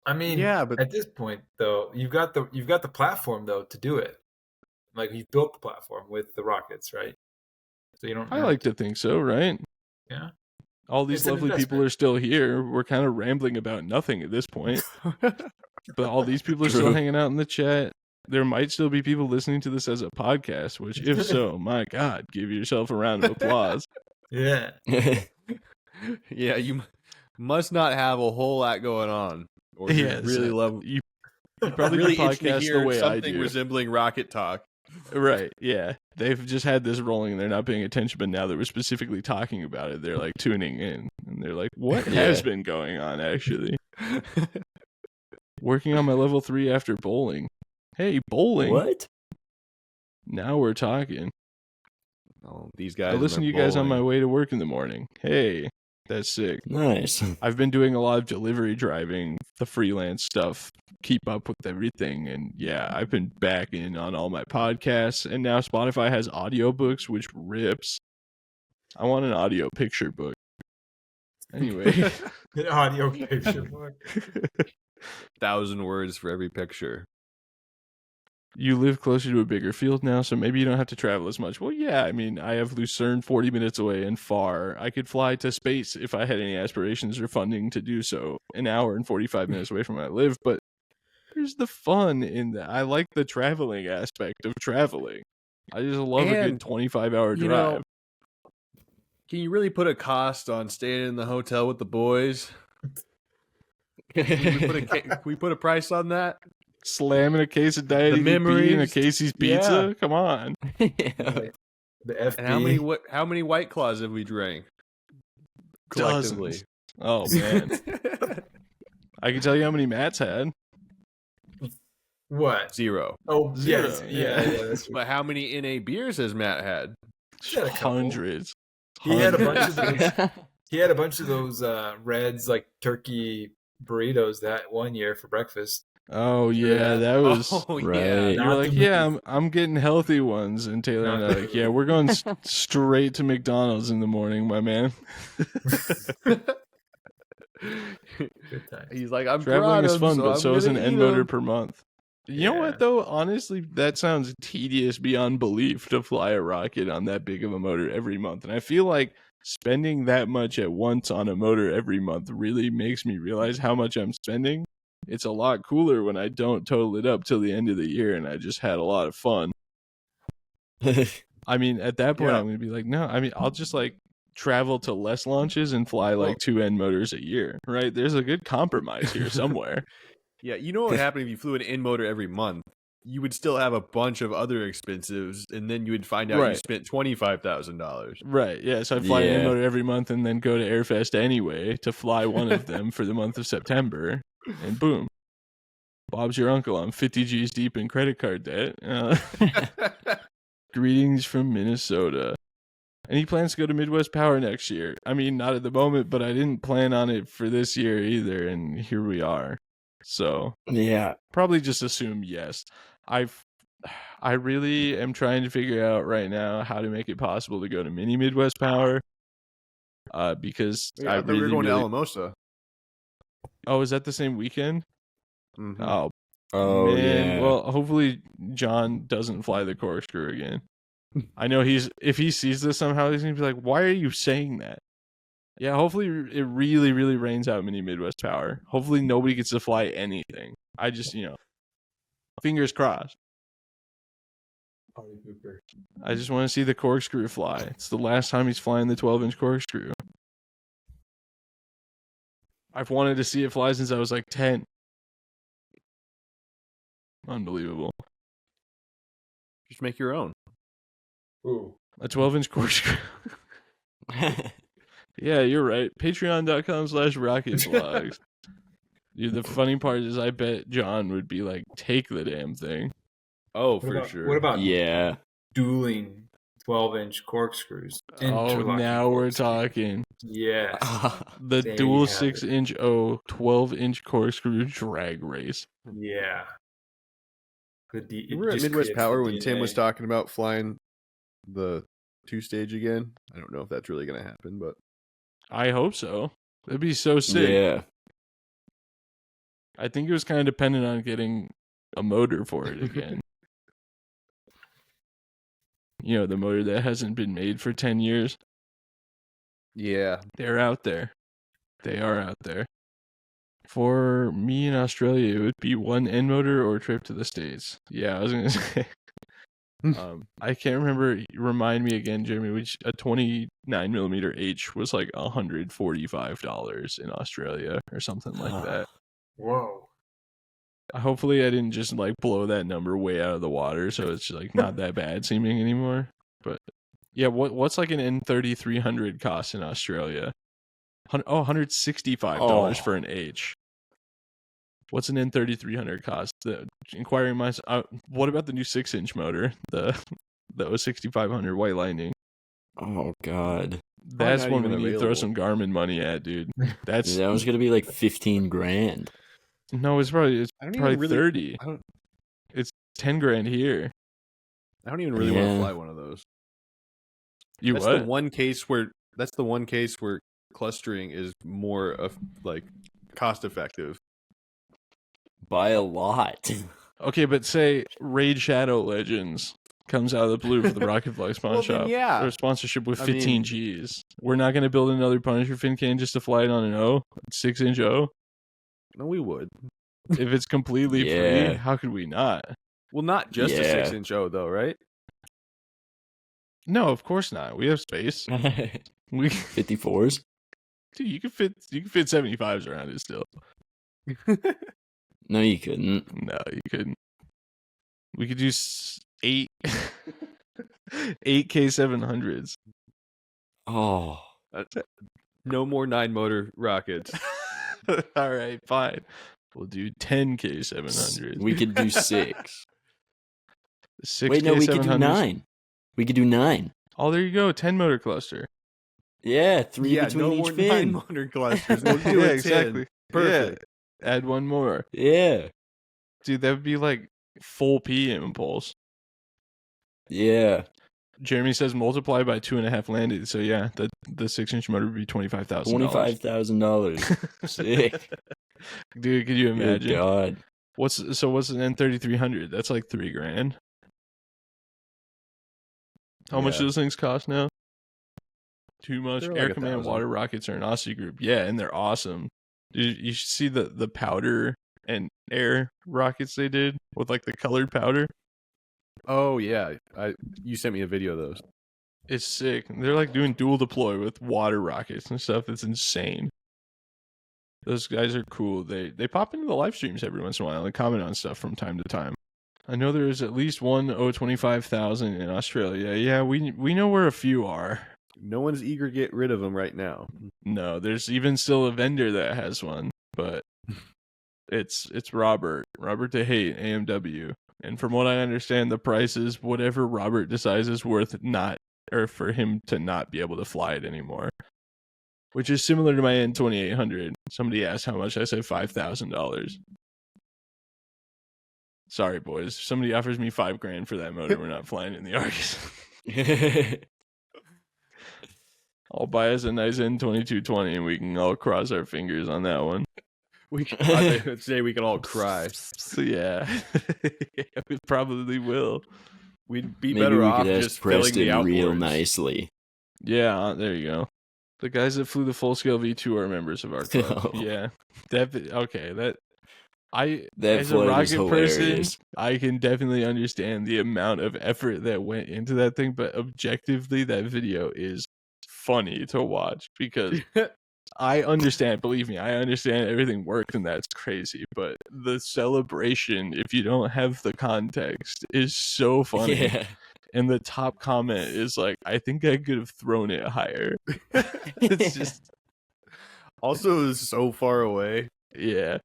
S3: I mean,
S2: Yeah, but
S3: at this point though, you've got the platform though to do it. Like you've built the platform with the rockets, right? So you don't.
S1: I like to think so, right?
S3: Yeah.
S1: All these
S3: It's an
S1: lovely people
S3: investment.
S1: are still here. We're kind of rambling about nothing at this point. But all these people are still
S4: True.
S1: hanging out in the chat. There might still be people listening to this as a podcast, which, if so, my God, give yourself a round of applause.
S3: Yeah.
S2: yeah, you must not have a whole lot going on, or you
S1: Yeah,
S2: really
S1: so
S2: love.
S1: you probably
S2: really
S1: do
S2: itching to
S1: podcasts
S2: hear
S1: the way I
S2: something
S1: do.
S2: resembling Rocket Talk.
S1: Right, yeah. They've just had this rolling and they're not paying attention, but now that we're specifically talking about it, they're like tuning in. And they're like, what has been going on, actually? Working on my level 3 after bowling. Hey, bowling?
S4: What?
S1: Now we're talking.
S2: Oh, these guys.
S1: I listen to you guys on my way to work in the morning. Hey, that's sick.
S4: Nice.
S1: I've been doing a lot of delivery driving, the freelance stuff, keep up with everything. And yeah, I've been back in on all my podcasts. And now Spotify has audiobooks, which rips. I want an audio picture book. Anyway.
S3: An audio picture book.
S2: 1,000 words for every picture.
S1: You live closer to a bigger field now, so maybe you don't have to travel as much. Well, yeah, I mean, I have Lucerne 40 minutes away and far. I could fly to space if I had any aspirations or funding to do so, an hour and 45 minutes away from where I live, but there's the fun in that. I like the traveling aspect of traveling. I just love a good
S2: And,
S1: 25-hour
S2: you
S1: drive.
S2: know, can you really put a cost on staying in the hotel with the boys? Can we put a price on that?
S1: Slamming a case of Diet
S2: The
S1: EDP and a
S2: memories.
S1: Casey's pizza?
S2: Yeah.
S1: Come on.
S4: Yeah.
S3: The FB.
S2: And how many White Claws have we drank collectively?
S1: Dozens. Oh, man. I can tell you how many Matt's had.
S3: What?
S2: 0.
S3: Oh,
S1: Zero,
S3: yes. Yeah. That's
S2: But how many NA beers has Matt had?
S3: He had a couple.
S1: Hundreds.
S3: He had a bunch of
S1: Hundreds.
S3: those. He had a bunch of those Reds like turkey burritos that one year for breakfast.
S1: Oh yeah, that was.
S2: Oh,
S4: Right.
S2: yeah.
S1: You were
S3: Not
S1: like,
S3: the
S1: yeah,
S3: movies.
S1: I'm getting healthy ones, and Taylor and I
S3: Not
S1: are like, yeah, we're going straight to McDonald's in the morning, my man.
S3: Good times.
S2: He's like, I'm
S1: Traveling
S2: proud
S1: is
S2: of
S1: fun,
S2: him,
S1: but so is an
S2: I'm gonna
S1: N
S2: eat
S1: motor
S2: 'em.
S1: per month. You know
S3: Yeah.
S1: what though? Honestly, that sounds tedious beyond belief to fly a rocket on that big of a motor every month, and I feel like spending that much at once on a motor every month really makes me realize how much I'm spending. It's a lot cooler when I don't total it up till the end of the year and I just had a lot of fun. I mean, at that point,
S2: Yeah.
S1: I'm going to be like, no, I mean, I'll just like travel to less launches and fly like 2 N motors a year, right? There's a good compromise here somewhere.
S2: Yeah, you know what would happen if you flew an N motor every month? You would still have a bunch of other expenses, and then you would find out you
S1: Right.
S2: spent $25,000.
S1: Right, yeah, so I fly an N
S4: Yeah.
S1: motor every month and then go to Airfest anyway to fly one of them for the month of September, and boom. Bob's your uncle. I'm 50 G's deep in credit card debt. Greetings from Minnesota. And he plans to go to Midwest Power next year. I mean, not at the moment, but I didn't plan on it for this year either, and here we are. So,
S4: Yeah.
S1: probably just assume yes. I really am trying to figure out right now how to make it possible to go to mini Midwest Power. Because
S2: Yeah,
S1: I
S2: I thought we were
S1: really,
S2: going
S1: really...
S2: to Alamosa.
S1: Oh, is that the same weekend?
S2: Mhm.
S1: Oh,
S4: Oh
S1: man.
S4: yeah.
S1: Well, hopefully John doesn't fly the corkscrew again. I know if he sees this somehow, he's gonna be like, "Why are you saying that?" Yeah, hopefully it really, really rains out mini Midwest Power. Hopefully nobody gets to fly anything. I just, fingers crossed.
S3: Party pooper.
S1: I just want to see the corkscrew fly. It's the last time he's flying the 12-inch corkscrew. I've wanted to see it fly since I was like 10. Unbelievable.
S2: Just make your own.
S3: Ooh.
S1: A 12-inch corkscrew. Yeah, you're right. Patreon.com/RocketVlogs. Dude, the funny part is I bet John would be like, take the damn thing.
S2: Oh,
S3: What
S2: for
S3: about,
S2: sure.
S3: What about
S4: Yeah.
S3: dueling 12-inch corkscrews?
S1: Oh,
S3: Interlocking
S1: now we're
S3: corkscrews.
S1: talking.
S3: Yes.
S1: The
S3: There
S1: dual
S3: you have it.
S1: 6-inch O 12-inch corkscrew drag race.
S3: Yeah. It
S2: Remember at
S3: just
S2: Midwest
S3: creates the
S2: Power when Tim was
S3: DNA.
S2: talking about flying the 2-stage again? I don't know if that's really going to happen, but
S1: I hope so. That'd be so sick.
S4: Yeah.
S1: I think it was kind of dependent on getting a motor for it again. You know, the motor that hasn't been made for 10 years.
S2: yeah.
S1: They're out there. They are out there. For me in Australia, it would be one end motor or a trip to the States. Yeah, I was going to say. I can't remember. Remind me again, Jeremy, which a 29mm H was like $145 in Australia or something like that.
S3: Whoa.
S1: Hopefully I didn't just like blow that number way out of the water, so it's like not that bad seeming anymore. But yeah, what's like an N3300 cost in Australia? $165 for an H. What's an N3300 cost? The inquiring minds. What about the new 6-inch motor? The 6500 White Lightning.
S4: Oh God.
S1: That's
S2: not
S1: one we
S2: even
S1: need to throw
S2: available.
S1: some Garmin money at, dude. That's
S4: That was gonna be like 15 grand.
S1: no, it's probably
S2: I don't even really
S1: 30.
S2: I don't
S1: It's 10 grand here.
S2: I don't even really want to
S4: Yeah.
S2: fly one of those.
S1: You
S2: That's
S1: what?
S2: the one case where clustering is more of like cost effective.
S4: By a lot.
S1: Okay, but say Raid Shadow Legends comes out of the blue for the Rocket Flag Spawn
S2: Well,
S1: Shop.
S2: then, yeah.
S1: Or sponsorship with
S2: I
S1: 15
S2: mean-
S1: Gs. We're not going to build another Punisher fin can just to fly it on an O? 6-inch O?
S2: No, we would.
S1: If it's completely free,
S4: Yeah.
S1: how could we not?
S2: Well, not just a
S4: Yeah.
S2: 6-inch O though, right?
S1: No, of course not. We have space. We
S4: 54s?
S1: Dude, you can fit 75s around it still.
S4: No, you couldn't.
S1: No, you couldn't. We could do 8 8K700s.
S4: Oh.
S2: No more 9-motor rockets.
S1: All right, fine. We'll do 10K700s.
S4: We could do 6.
S1: 6K700s.
S4: Wait, no, we could do 9. We could do 9.
S1: Oh, there you go. 10 motor cluster.
S4: Yeah, 3
S2: yeah,
S4: between
S2: no
S4: each
S2: more
S4: fin.
S2: 9-motor clusters. We'll do
S1: Yeah,
S2: it
S1: exactly.
S2: Perfect.
S1: Yeah. Add one more.
S4: Yeah.
S1: Dude, that would be like full P impulse.
S4: Yeah.
S1: Jeremy says multiply by 2.5 landed. So yeah, the 6-inch motor would be $25,000.
S4: $25,000. Sick.
S1: Dude, could you
S4: Good
S1: imagine?
S4: God.
S1: What's an N3300? That's like $3,000. How much
S2: Yeah.
S1: do those things cost now? Too much.
S2: They're
S1: Air
S2: like
S1: Command
S2: 1,000.
S1: water rockets are an Aussie group. Yeah, and they're awesome. You should see the powder and air rockets they did with like the colored powder.
S2: Oh yeah, you sent me a video of those.
S1: It's sick. They're like doing dual deploy with water rockets and stuff. It's insane. Those guys are cool. They pop into the live streams every once in a while and comment on stuff from time to time. I know there is at least one O25,000 in Australia. Yeah, we know where a few are.
S2: No one's eager to get rid of them right now.
S1: No, there's even still a vendor that has one, but it's Robert DeHate, AMW. And from what I understand, the price is whatever Robert decides is worth not, or for him to not be able to fly it anymore. Which is similar to my N2800. Somebody asked how much, I said $5,000. Sorry, boys. If somebody offers me $5,000 for that motor, we're not flying in the Argus. I'll buy us a nice N2220 and we can all cross our fingers on that one.
S2: I would say we could all cry.
S1: So, yeah. We probably will.
S2: We'd be
S4: Maybe
S2: better
S4: we
S2: off
S4: could ask
S2: just filling the
S4: Preston real
S2: outboards.
S4: nicely.
S1: Yeah, there you go. The guys that flew the full scale V2 are members of our club.
S4: Oh.
S1: Yeah.
S4: That
S1: as a
S4: flight was
S1: rocket person,
S4: hilarious.
S1: I can definitely understand the amount of effort that went into that thing, but objectively that video is funny to watch because I understand, believe me, I understand everything worked and that's crazy, but the celebration, if you don't have the context, is so funny.
S4: Yeah.
S1: and the top comment is like, I think I could have thrown it higher. It's just,
S2: Also, it's so far away.
S1: yeah.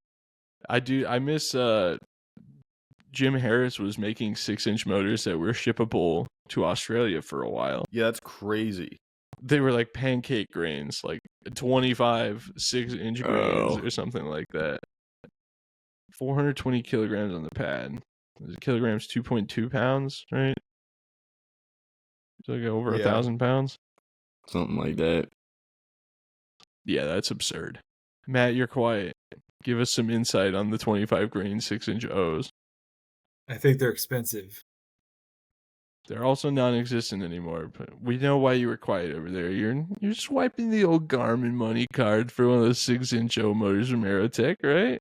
S1: I miss Jim Harris was making 6-inch motors that were shippable to Australia for a while.
S2: Yeah, that's crazy.
S1: They were like pancake grains, like 25 6-inch grains or something like that. 420 kilograms on the pad. Kilograms, 2.2 pounds, right? So like over 1,000 pounds.
S4: Something like that.
S1: Yeah, that's absurd. Matt, you're quiet. Give us some insight on the 25 grain 6-inch O's.
S3: I think they're expensive.
S1: They're also non-existent anymore, but we know why you were quiet over there. You're swiping the old Garmin money card for one of those 6-inch O motors from Aerotech, right?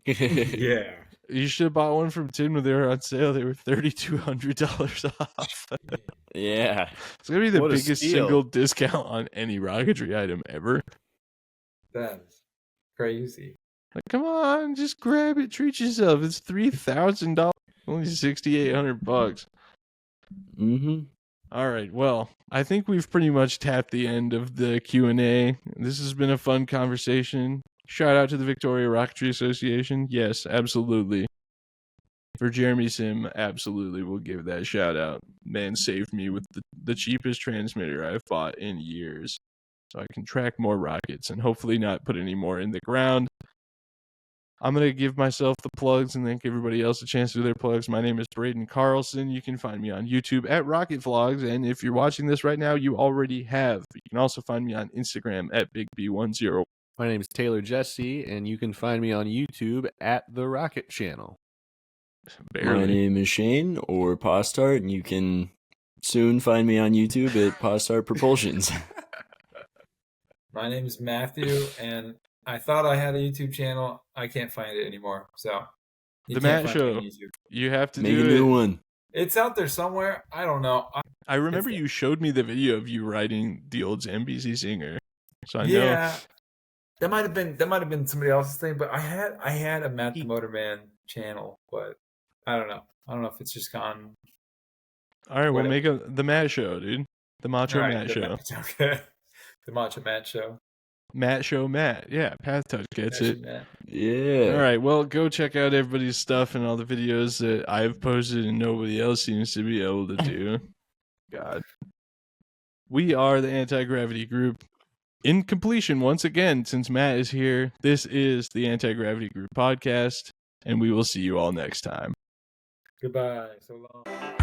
S3: Yeah.
S1: You should have bought one from Tim when they were on sale. They were $3,200 off.
S4: Yeah.
S1: It's gonna be the
S2: What a
S1: biggest
S2: steal.
S1: single discount on any Rocketry item ever.
S3: That's crazy.
S1: Like, come on, just grab it, treat yourself. It's $3,000, only $6,800.
S4: Mm-hmm.
S1: All right, well, I think we've pretty much tapped the end of the Q&A. This has been a fun conversation. Shout out to the Victoria Rocketry Association. Yes, absolutely. For Jeremy Sim, absolutely, we'll give that shout out. Man saved me with the cheapest transmitter I've bought in years. So I can track more rockets and hopefully not put any more in the ground. I'm going to give myself the plugs and then give everybody else a chance to do their plugs. My name is Braden Carlson. You can find me on YouTube at Rocket Vlogs. And if you're watching this right now, you already have. You can also find me on Instagram at BigB10.
S2: My name is Taylor Jesse, and you can find me on YouTube at The Rocket Channel.
S1: Barely.
S4: My name is Shane, or Postart, and you can soon find me on YouTube at Postart Propulsions.
S3: My name is Matthew, and I thought I had a YouTube channel. I can't find it anymore. So you
S1: The
S3: can't
S1: Matt
S3: find me
S1: Show.
S3: on YouTube.
S1: You have to
S4: Make
S1: do
S4: a new
S1: it.
S4: one.
S3: It's out there somewhere. I don't know.
S1: I remember
S3: It's-
S1: you showed me the video of you riding the old Zambezi Singer. So I know.
S3: Yeah, that might have been somebody else's thing. But I had a Matt the Motorman channel, but I don't know. I don't know if it's just gone.
S1: All right, we'll
S3: Whatever.
S1: make the Matt Show, dude. The Macho
S3: All right,
S1: Matt
S3: the
S1: Show.
S3: Okay. The Macho Matt Show.
S1: Matt Show Matt. Yeah, Path Touch gets
S3: Macho
S1: it.
S3: Matt.
S4: Yeah.
S1: All right, well, go check out everybody's stuff and all the videos that I've posted and nobody else seems to be able to do. God. We are the Anti-Gravity Group. In completion, once again, since Matt is here, this is the Anti-Gravity Group podcast, and we will see you all next time.
S3: Goodbye. So long.